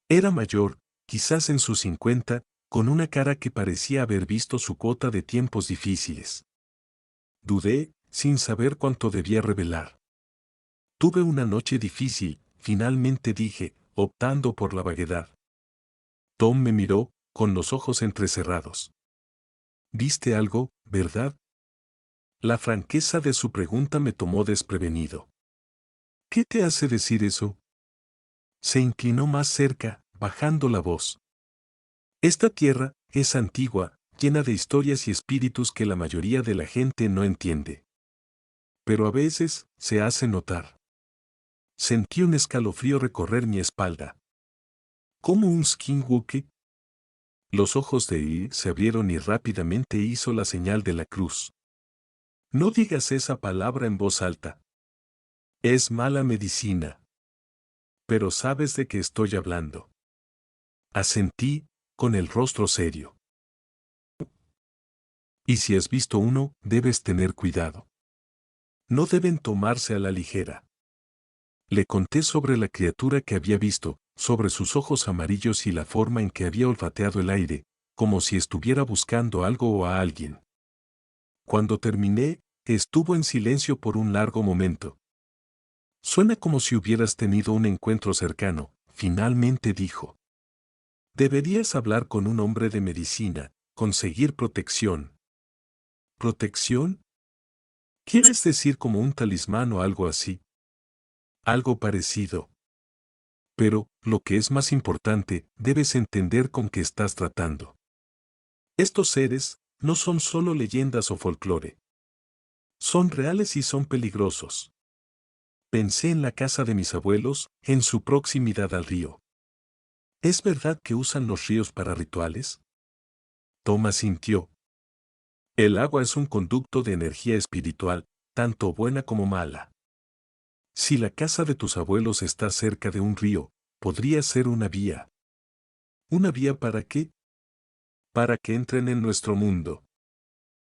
Era mayor, quizás en sus 50, con una cara que parecía haber visto su cuota de tiempos difíciles. Dudé, sin saber cuánto debía revelar. Tuve una noche difícil, finalmente dije, optando por la vaguedad. Tom me miró, con los ojos entrecerrados. ¿Viste algo, verdad? La franqueza de su pregunta me tomó desprevenido. ¿Qué te hace decir eso? Se inclinó más cerca, bajando la voz. Esta tierra es antigua, llena de historias y espíritus que la mayoría de la gente no entiende. Pero a veces, se hace notar. Sentí un escalofrío recorrer mi espalda. ¿Cómo un skinwalker? Los ojos de Yi se abrieron y rápidamente hizo la señal de la cruz. No digas esa palabra en voz alta. Es mala medicina. Pero sabes de qué estoy hablando. Asentí, con el rostro serio. Y si has visto uno, debes tener cuidado. No deben tomarse a la ligera. Le conté sobre la criatura que había visto, sobre sus ojos amarillos y la forma en que había olfateado el aire, como si estuviera buscando algo o a alguien. Cuando terminé, estuvo en silencio por un largo momento. Suena como si hubieras tenido un encuentro cercano, finalmente dijo. Deberías hablar con un hombre de medicina, conseguir protección. ¿Protección? ¿Quieres decir como un talismán o algo así? Algo parecido. Pero, lo que es más importante, debes entender con qué estás tratando. Estos seres, no son solo leyendas o folclore. Son reales y son peligrosos. Pensé en la casa de mis abuelos, en su proximidad al río. ¿Es verdad que usan los ríos para rituales? Thomas sintió. El agua es un conducto de energía espiritual, tanto buena como mala. Si la casa de tus abuelos está cerca de un río, podría ser una vía. ¿Una vía para qué? Para que entren en nuestro mundo.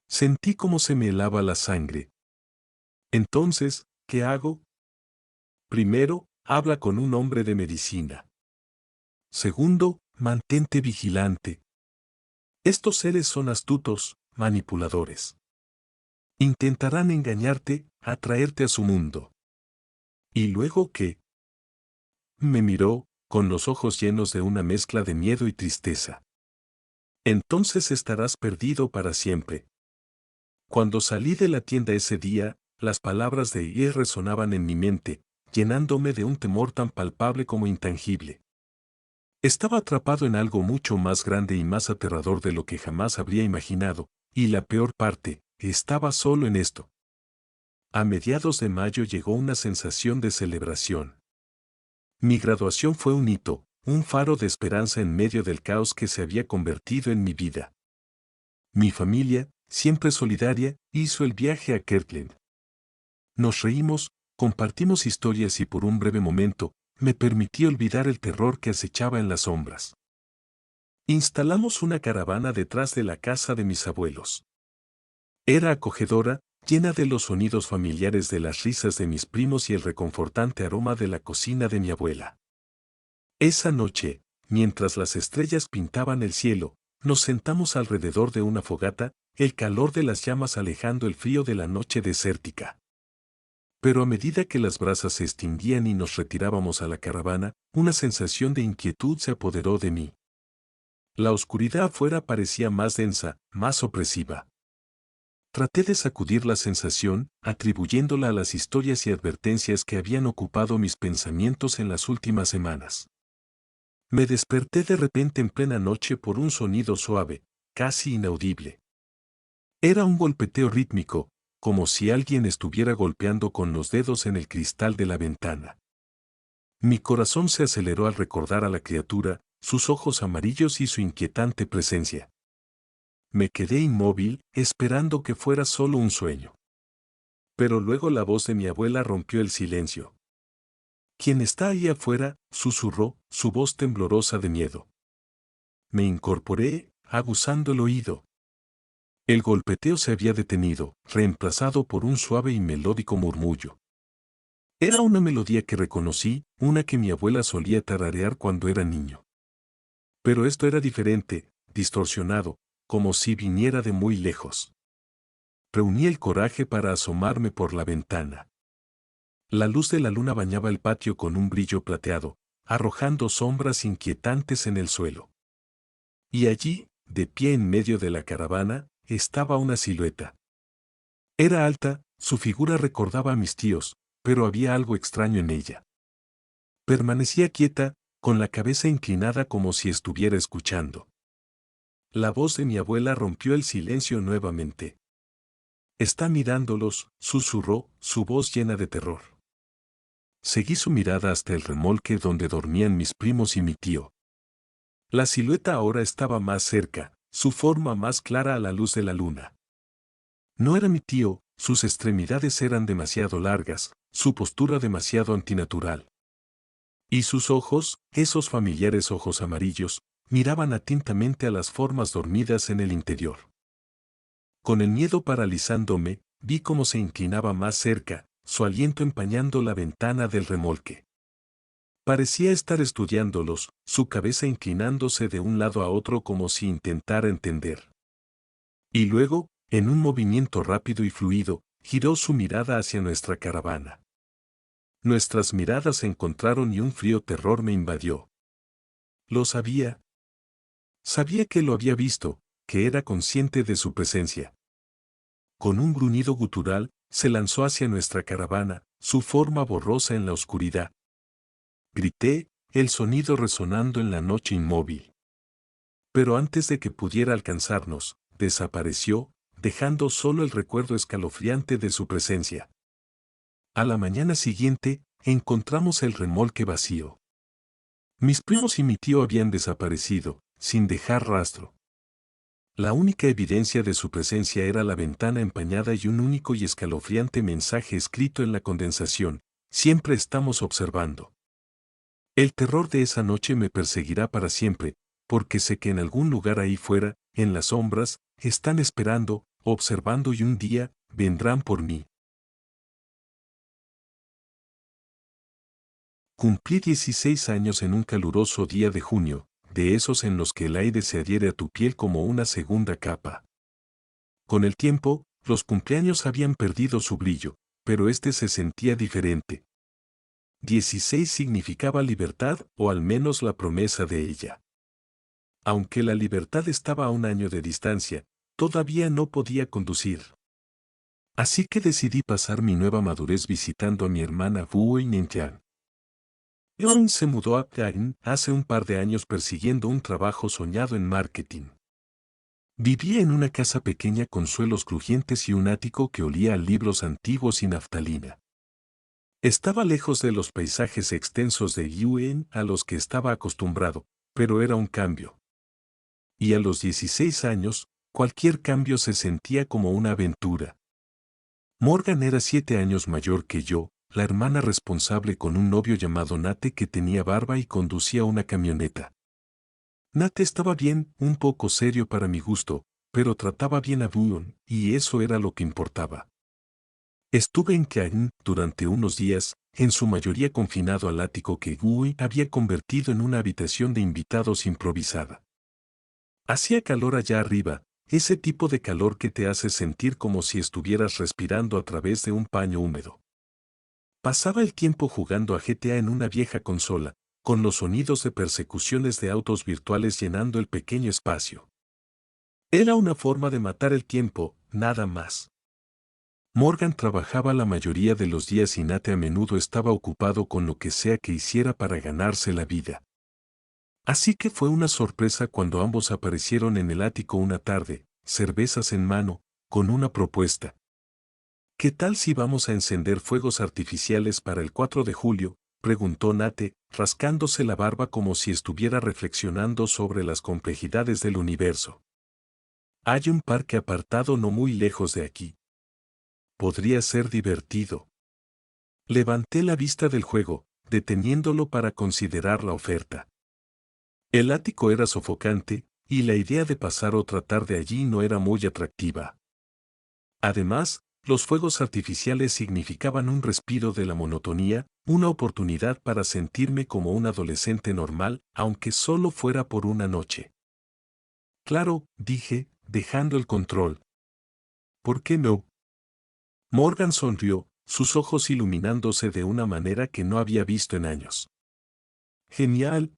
Sentí como se me helaba la sangre. Entonces, ¿qué hago? Primero, habla con un hombre de medicina. Segundo, mantente vigilante. Estos seres son astutos, manipuladores. Intentarán engañarte, atraerte a su mundo. ¿Y luego qué? Me miró, con los ojos llenos de una mezcla de miedo y tristeza. Entonces estarás perdido para siempre. Cuando salí de la tienda ese día, las palabras de Ie resonaban en mi mente, llenándome de un temor tan palpable como intangible. Estaba atrapado en algo mucho más grande y más aterrador de lo que jamás habría imaginado, y la peor parte, estaba solo en esto. A mediados de mayo llegó una sensación de celebración. Mi graduación fue un hito, un faro de esperanza en medio del caos que se había convertido en mi vida. Mi familia, siempre solidaria, hizo el viaje a Kirtland. Nos reímos, compartimos historias y por un breve momento, me permití olvidar el terror que acechaba en las sombras. Instalamos una caravana detrás de la casa de mis abuelos. Era acogedora, llena de los sonidos familiares de las risas de mis primos y el reconfortante aroma de la cocina de mi abuela. Esa noche, mientras las estrellas pintaban el cielo, nos sentamos alrededor de una fogata, el calor de las llamas alejando el frío de la noche desértica. Pero a medida que las brasas se extinguían y nos retirábamos a la caravana, una sensación de inquietud se apoderó de mí. La oscuridad afuera parecía más densa, más opresiva. Traté de sacudir la sensación, atribuyéndola a las historias y advertencias que habían ocupado mis pensamientos en las últimas semanas. Me desperté de repente en plena noche por un sonido suave, casi inaudible. Era un golpeteo rítmico, como si alguien estuviera golpeando con los dedos en el cristal de la ventana. Mi corazón se aceleró al recordar a la criatura, sus ojos amarillos y su inquietante presencia. Me quedé inmóvil, esperando que fuera solo un sueño. Pero luego la voz de mi abuela rompió el silencio. «¿Quién está ahí afuera?», susurró, su voz temblorosa de miedo. Me incorporé, aguzando el oído. El golpeteo se había detenido, reemplazado por un suave y melódico murmullo. Era una melodía que reconocí, una que mi abuela solía tararear cuando era niño. Pero esto era diferente, distorsionado, como si viniera de muy lejos. Reuní el coraje para asomarme por la ventana. La luz de la luna bañaba el patio con un brillo plateado, arrojando sombras inquietantes en el suelo. Y allí, de pie en medio de la caravana, estaba una silueta. Era alta, su figura recordaba a mis tíos, pero había algo extraño en ella. Permanecía quieta, con la cabeza inclinada como si estuviera escuchando. La voz de mi abuela rompió el silencio nuevamente. «Está mirándolos», susurró, su voz llena de terror. Seguí su mirada hasta el remolque donde dormían mis primos y mi tío. La silueta ahora estaba más cerca, su forma más clara a la luz de la luna. No era mi tío, sus extremidades eran demasiado largas, su postura demasiado antinatural. Y sus ojos, esos familiares ojos amarillos, miraban atentamente a las formas dormidas en el interior. Con el miedo paralizándome, vi cómo se inclinaba más cerca, su aliento empañando la ventana del remolque. Parecía estar estudiándolos, su cabeza inclinándose de un lado a otro como si intentara entender. Y luego, en un movimiento rápido y fluido, giró su mirada hacia nuestra caravana. Nuestras miradas se encontraron y un frío terror me invadió. Lo sabía. Sabía que lo había visto, que era consciente de su presencia. Con un gruñido gutural, se lanzó hacia nuestra caravana, su forma borrosa en la oscuridad. Grité, el sonido resonando en la noche inmóvil. Pero antes de que pudiera alcanzarnos, desapareció, dejando solo el recuerdo escalofriante de su presencia. A la mañana siguiente, encontramos el remolque vacío. Mis primos y mi tío habían desaparecido, sin dejar rastro. La única evidencia de su presencia era la ventana empañada y un único y escalofriante mensaje escrito en la condensación: «Siempre estamos observando». El terror de esa noche me perseguirá para siempre, porque sé que en algún lugar ahí fuera, en las sombras, están esperando, observando y un día, vendrán por mí. Cumplí 16 años en un caluroso día de junio, de esos en los que el aire se adhiere a tu piel como una segunda capa. Con el tiempo, los cumpleaños habían perdido su brillo, pero este se sentía diferente. 16 significaba libertad, o al menos la promesa de ella. Aunque la libertad estaba a un año de distancia, todavía no podía conducir. Así que decidí pasar mi nueva madurez visitando a mi hermana Wu y Nintian. Eun se mudó a Caen hace un par de años persiguiendo un trabajo soñado en marketing. Vivía en una casa pequeña con suelos crujientes y un ático que olía a libros antiguos y naftalina. Estaba lejos de los paisajes extensos de Yuen a los que estaba acostumbrado, pero era un cambio. Y a los 16 años, cualquier cambio se sentía como una aventura. Morgan era 7 años mayor que yo, la hermana responsable con un novio llamado Nate que tenía barba y conducía una camioneta. Nate estaba bien, un poco serio para mi gusto, pero trataba bien a Buon, y eso era lo que importaba. Estuve en Caen durante unos días, en su mayoría confinado al ático que Gui había convertido en una habitación de invitados improvisada. Hacía calor allá arriba, ese tipo de calor que te hace sentir como si estuvieras respirando a través de un paño húmedo. Pasaba el tiempo jugando a GTA en una vieja consola, con los sonidos de persecuciones de autos virtuales llenando el pequeño espacio. Era una forma de matar el tiempo, nada más. Morgan trabajaba la mayoría de los días y Nate a menudo estaba ocupado con lo que sea que hiciera para ganarse la vida. Así que fue una sorpresa cuando ambos aparecieron en el ático una tarde, cervezas en mano, con una propuesta. ¿Qué tal si vamos a encender fuegos artificiales para el 4 de julio? Preguntó Nate, rascándose la barba como si estuviera reflexionando sobre las complejidades del universo. Hay un parque apartado no muy lejos de aquí. Podría ser divertido. Levanté la vista del juego, deteniéndolo para considerar la oferta. El ático era sofocante, y la idea de pasar otra tarde allí no era muy atractiva. Además, los fuegos artificiales significaban un respiro de la monotonía, una oportunidad para sentirme como un adolescente normal, aunque solo fuera por una noche. Claro, dije, dejando el control. ¿Por qué no? Morgan sonrió, sus ojos iluminándose de una manera que no había visto en años. Genial.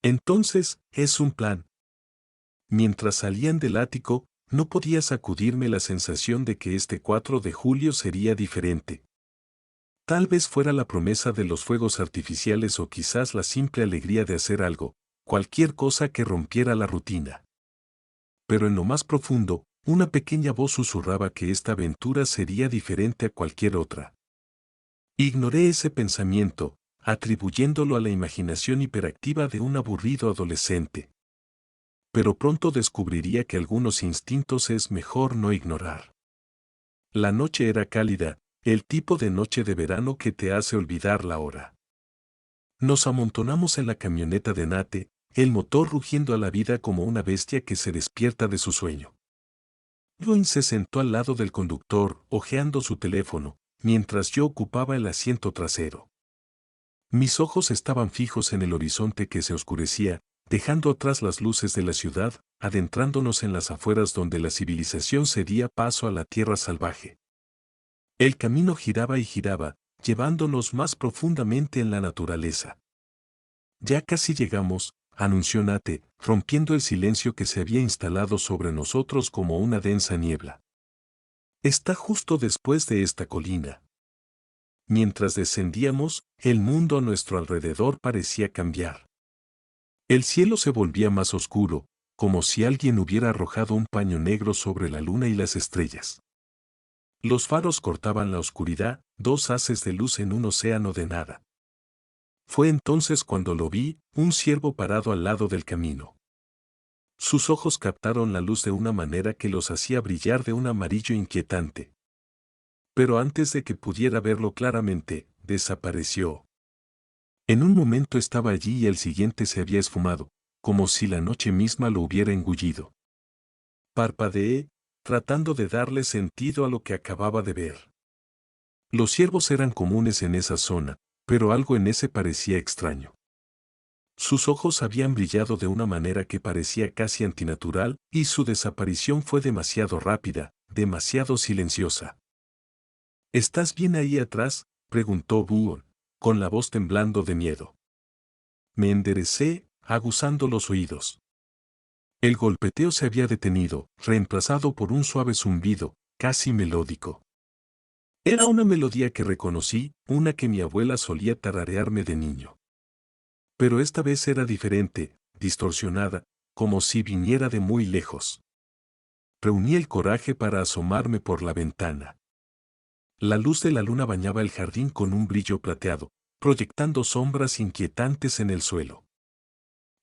Entonces, es un plan. Mientras salían del ático, no podía sacudirme la sensación de que este 4 de julio sería diferente. Tal vez fuera la promesa de los fuegos artificiales o quizás la simple alegría de hacer algo, cualquier cosa que rompiera la rutina. Pero en lo más profundo, una pequeña voz susurraba que esta aventura sería diferente a cualquier otra. Ignoré ese pensamiento, atribuyéndolo a la imaginación hiperactiva de un aburrido adolescente. Pero pronto descubriría que algunos instintos es mejor no ignorar. La noche era cálida, el tipo de noche de verano que te hace olvidar la hora. Nos amontonamos en la camioneta de Nate, el motor rugiendo a la vida como una bestia que se despierta de su sueño. Join se sentó al lado del conductor, hojeando su teléfono, mientras yo ocupaba el asiento trasero. Mis ojos estaban fijos en el horizonte que se oscurecía, dejando atrás las luces de la ciudad, adentrándonos en las afueras donde la civilización cedía paso a la tierra salvaje. El camino giraba y giraba, llevándonos más profundamente en la naturaleza. Ya casi llegamos, anunció Nate, rompiendo el silencio que se había instalado sobre nosotros como una densa niebla. Está justo después de esta colina. Mientras descendíamos, el mundo a nuestro alrededor parecía cambiar. El cielo se volvía más oscuro, como si alguien hubiera arrojado un paño negro sobre la luna y las estrellas. Los faros cortaban la oscuridad, dos haces de luz en un océano de nada. Fue entonces cuando lo vi, un ciervo parado al lado del camino. Sus ojos captaron la luz de una manera que los hacía brillar de un amarillo inquietante. Pero antes de que pudiera verlo claramente, desapareció. En un momento estaba allí y el siguiente se había esfumado, como si la noche misma lo hubiera engullido. Parpadeé, tratando de darle sentido a lo que acababa de ver. Los ciervos eran comunes en esa zona, pero algo en ese parecía extraño. Sus ojos habían brillado de una manera que parecía casi antinatural, y su desaparición fue demasiado rápida, demasiado silenciosa. ¿Estás bien ahí atrás?, preguntó Bull, con la voz temblando de miedo. Me enderecé, aguzando los oídos. El golpeteo se había detenido, reemplazado por un suave zumbido, casi melódico. Era una melodía que reconocí, una que mi abuela solía tararearme de niño. Pero esta vez era diferente, distorsionada, como si viniera de muy lejos. Reuní el coraje para asomarme por la ventana. La luz de la luna bañaba el jardín con un brillo plateado, proyectando sombras inquietantes en el suelo.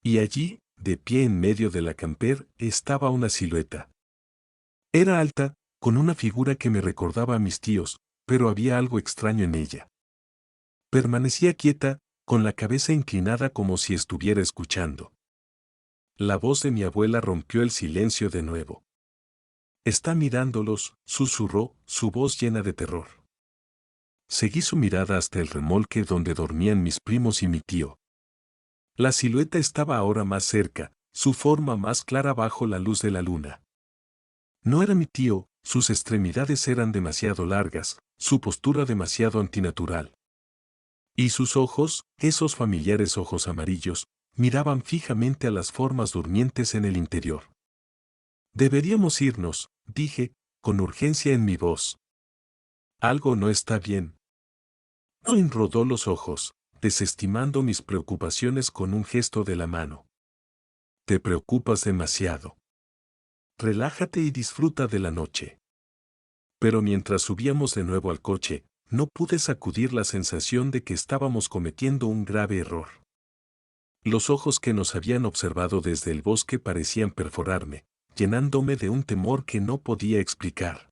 Y allí, de pie en medio de la camper, estaba una silueta. Era alta, con una figura que me recordaba a mis tíos, pero había algo extraño en ella. Permanecía quieta, con la cabeza inclinada como si estuviera escuchando. La voz de mi abuela rompió el silencio de nuevo. Está mirándolos, susurró, su voz llena de terror. Seguí su mirada hasta el remolque donde dormían mis primos y mi tío. La silueta estaba ahora más cerca, su forma más clara bajo la luz de la luna. No era mi tío, sus extremidades eran demasiado largas, su postura demasiado antinatural. Y sus ojos, esos familiares ojos amarillos, miraban fijamente a las formas durmientes en el interior. Deberíamos irnos, dije, con urgencia en mi voz. Algo no está bien. Owen rodó los ojos, desestimando mis preocupaciones con un gesto de la mano. Te preocupas demasiado. Relájate y disfruta de la noche. Pero mientras subíamos de nuevo al coche, no pude sacudir la sensación de que estábamos cometiendo un grave error. Los ojos que nos habían observado desde el bosque parecían perforarme, llenándome de un temor que no podía explicar.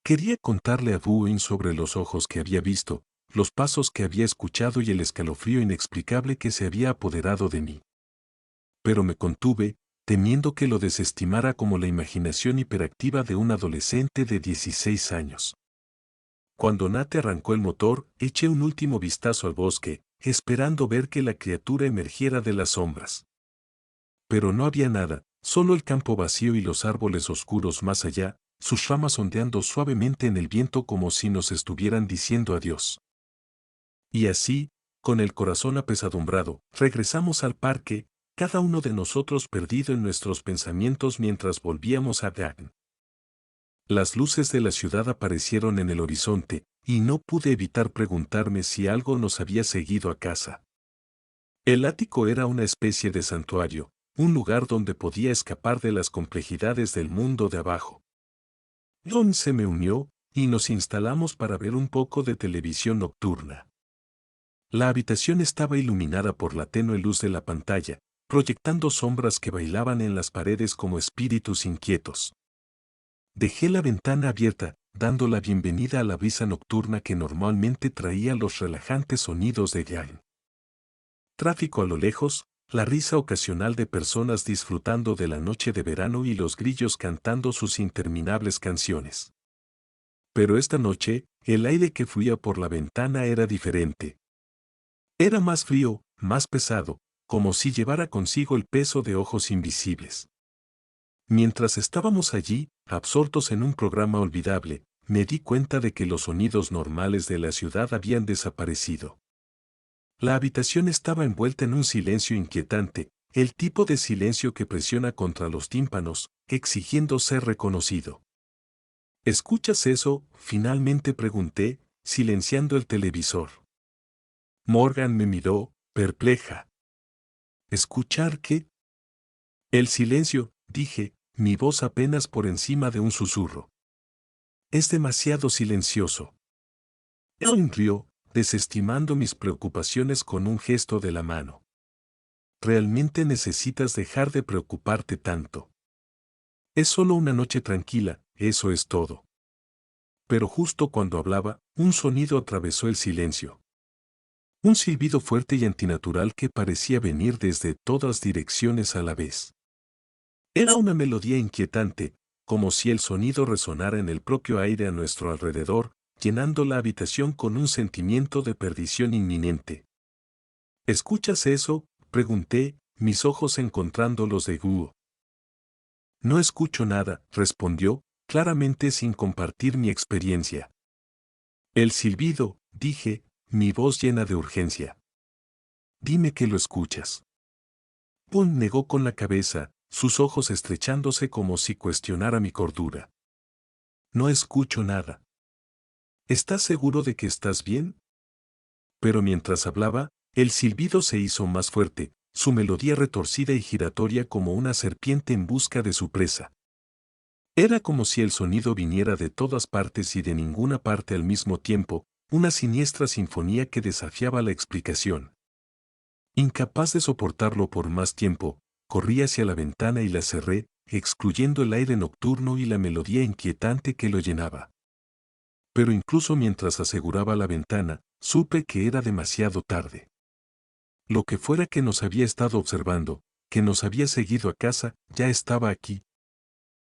Quería contarle a Bowen sobre los ojos que había visto, los pasos que había escuchado y el escalofrío inexplicable que se había apoderado de mí. Pero me contuve, temiendo que lo desestimara como la imaginación hiperactiva de un adolescente de 16 años. Cuando Nate arrancó el motor, eché un último vistazo al bosque, esperando ver que la criatura emergiera de las sombras. Pero no había nada, solo el campo vacío y los árboles oscuros más allá, sus ramas ondeando suavemente en el viento como si nos estuvieran diciendo adiós. Y así, con el corazón apesadumbrado, regresamos al parque, cada uno de nosotros perdido en nuestros pensamientos mientras volvíamos a Dagen. Las luces de la ciudad aparecieron en el horizonte, y no pude evitar preguntarme si algo nos había seguido a casa. El ático era una especie de santuario, un lugar donde podía escapar de las complejidades del mundo de abajo. John se me unió, y nos instalamos para ver un poco de televisión nocturna. La habitación estaba iluminada por la tenue luz de la pantalla, proyectando sombras que bailaban en las paredes como espíritus inquietos. Dejé la ventana abierta, dando la bienvenida a la brisa nocturna que normalmente traía los relajantes sonidos de Dagen. Tráfico a lo lejos, la risa ocasional de personas disfrutando de la noche de verano y los grillos cantando sus interminables canciones. Pero esta noche, el aire que fluía por la ventana era diferente. Era más frío, más pesado, como si llevara consigo el peso de ojos invisibles. Mientras estábamos allí, absortos en un programa olvidable, me di cuenta de que los sonidos normales de la ciudad habían desaparecido. La habitación estaba envuelta en un silencio inquietante, el tipo de silencio que presiona contra los tímpanos, exigiendo ser reconocido. ¿Escuchas eso?, finalmente pregunté, silenciando el televisor. Morgan me miró, perpleja. ¿Escuchar qué? El silencio, dije, mi voz apenas por encima de un susurro. Es demasiado silencioso. Él rió, desestimando mis preocupaciones con un gesto de la mano. Realmente necesitas dejar de preocuparte tanto. Es solo una noche tranquila, eso es todo. Pero justo cuando hablaba, un sonido atravesó el silencio. Un silbido fuerte y antinatural que parecía venir desde todas direcciones a la vez. Era una melodía inquietante, como si el sonido resonara en el propio aire a nuestro alrededor, llenando la habitación con un sentimiento de perdición inminente. ¿Escuchas eso?, pregunté, mis ojos encontrando los de Guo. No escucho nada, respondió, claramente sin compartir mi experiencia. El silbido, dije, mi voz llena de urgencia. Dime que lo escuchas. Pon negó con la cabeza, sus ojos estrechándose como si cuestionara mi cordura. No escucho nada. ¿Estás seguro de que estás bien? Pero mientras hablaba, el silbido se hizo más fuerte, su melodía retorcida y giratoria como una serpiente en busca de su presa. Era como si el sonido viniera de todas partes y de ninguna parte al mismo tiempo, una siniestra sinfonía que desafiaba la explicación. Incapaz de soportarlo por más tiempo, corrí hacia la ventana y la cerré, excluyendo el aire nocturno y la melodía inquietante que lo llenaba. Pero incluso mientras aseguraba la ventana, supe que era demasiado tarde. Lo que fuera que nos había estado observando, que nos había seguido a casa, ya estaba aquí.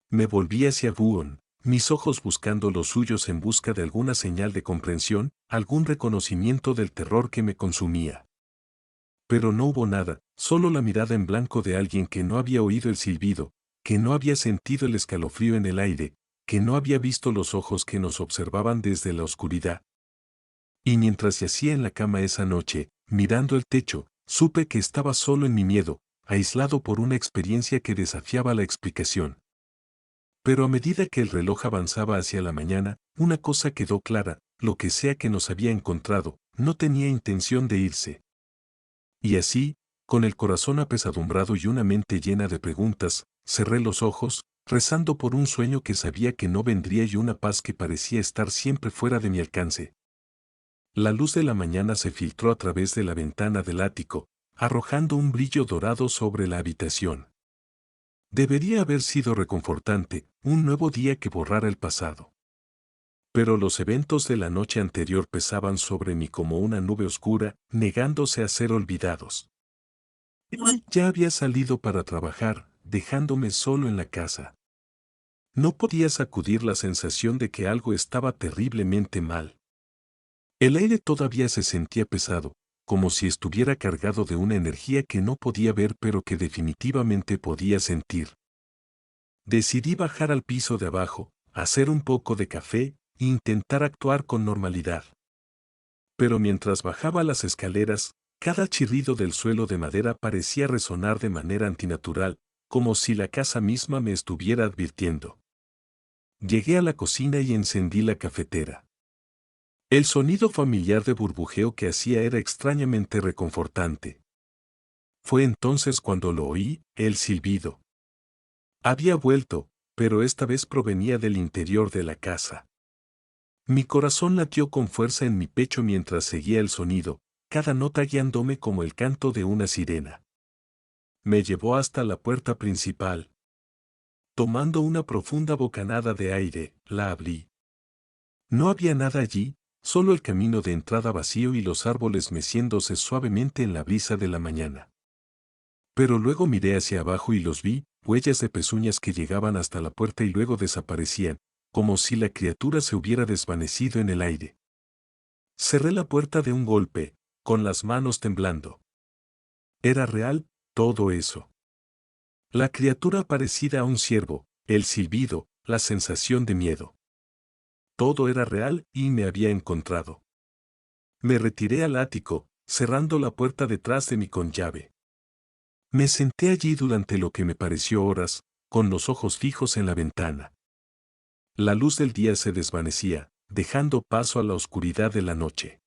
Me volví hacia Buon, mis ojos buscando los suyos en busca de alguna señal de comprensión, algún reconocimiento del terror que me consumía. Pero no hubo nada, solo la mirada en blanco de alguien que no había oído el silbido, que no había sentido el escalofrío en el aire, que no había visto los ojos que nos observaban desde la oscuridad. Y mientras yacía en la cama esa noche, mirando el techo, supe que estaba solo en mi miedo, aislado por una experiencia que desafiaba la explicación. Pero a medida que el reloj avanzaba hacia la mañana, una cosa quedó clara: lo que sea que nos había encontrado, no tenía intención de irse. Y así, con el corazón apesadumbrado y una mente llena de preguntas, cerré los ojos, rezando por un sueño que sabía que no vendría y una paz que parecía estar siempre fuera de mi alcance. La luz de la mañana se filtró a través de la ventana del ático, arrojando un brillo dorado sobre la habitación. Debería haber sido reconfortante, un nuevo día que borrara el pasado. Pero los eventos de la noche anterior pesaban sobre mí como una nube oscura, negándose a ser olvidados. Ya había salido para trabajar, dejándome solo en la casa. No podía sacudir la sensación de que algo estaba terriblemente mal. El aire todavía se sentía pesado, como si estuviera cargado de una energía que no podía ver pero que definitivamente podía sentir. Decidí bajar al piso de abajo, hacer un poco de café e intentar actuar con normalidad. Pero mientras bajaba las escaleras, cada chirrido del suelo de madera parecía resonar de manera antinatural, como si la casa misma me estuviera advirtiendo. Llegué a la cocina y encendí la cafetera. El sonido familiar de burbujeo que hacía era extrañamente reconfortante. Fue entonces cuando lo oí, el silbido. Había vuelto, pero esta vez provenía del interior de la casa. Mi corazón latió con fuerza en mi pecho mientras seguía el sonido, cada nota guiándome como el canto de una sirena. Me llevó hasta la puerta principal. Tomando una profunda bocanada de aire, la abrí. No había nada allí, solo el camino de entrada vacío y los árboles meciéndose suavemente en la brisa de la mañana. Pero luego miré hacia abajo y los vi, huellas de pezuñas que llegaban hasta la puerta y luego desaparecían, como si la criatura se hubiera desvanecido en el aire. Cerré la puerta de un golpe, con las manos temblando. Era real, todo eso. La criatura parecida a un ciervo, el silbido, la sensación de miedo. Todo era real y me había encontrado. Me retiré al ático, cerrando la puerta detrás de mí con llave. Me senté allí durante lo que me pareció horas, con los ojos fijos en la ventana. La luz del día se desvanecía, dejando paso a la oscuridad de la noche.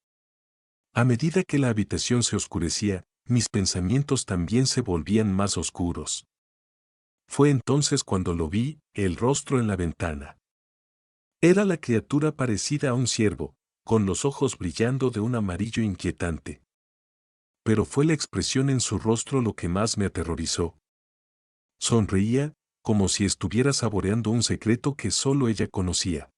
A medida que la habitación se oscurecía, mis pensamientos también se volvían más oscuros. Fue entonces cuando lo vi, el rostro en la ventana. Era la criatura parecida a un ciervo, con los ojos brillando de un amarillo inquietante. Pero fue la expresión en su rostro lo que más me aterrorizó. Sonreía, como si estuviera saboreando un secreto que solo ella conocía.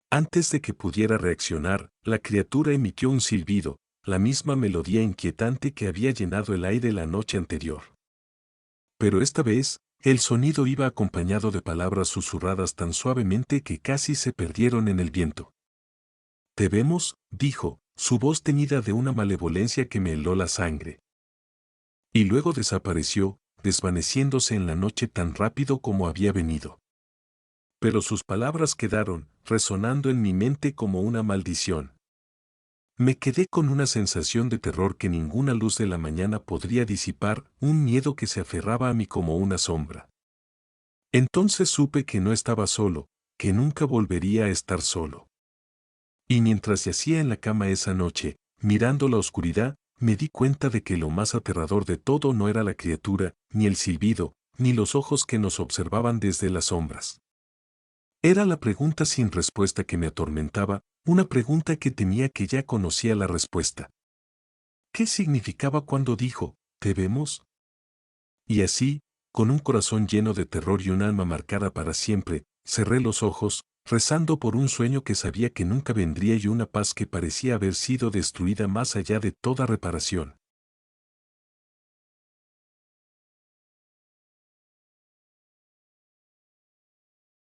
Antes de que pudiera reaccionar, la criatura emitió un silbido, la misma melodía inquietante que había llenado el aire la noche anterior. Pero esta vez, el sonido iba acompañado de palabras susurradas tan suavemente que casi se perdieron en el viento. «Te vemos», dijo, su voz teñida de una malevolencia que me heló la sangre. Y luego desapareció, desvaneciéndose en la noche tan rápido como había venido. Pero sus palabras quedaron, resonando en mi mente como una maldición. Me quedé con una sensación de terror que ninguna luz de la mañana podría disipar, un miedo que se aferraba a mí como una sombra. Entonces supe que no estaba solo, que nunca volvería a estar solo. Y mientras yacía en la cama esa noche, mirando la oscuridad, me di cuenta de que lo más aterrador de todo no era la criatura, ni el silbido, ni los ojos que nos observaban desde las sombras. Era la pregunta sin respuesta que me atormentaba, una pregunta que temía que ya conocía la respuesta. ¿Qué significaba cuando dijo, «¿Te vemos?» Y así, con un corazón lleno de terror y un alma marcada para siempre, cerré los ojos, rezando por un sueño que sabía que nunca vendría y una paz que parecía haber sido destruida más allá de toda reparación.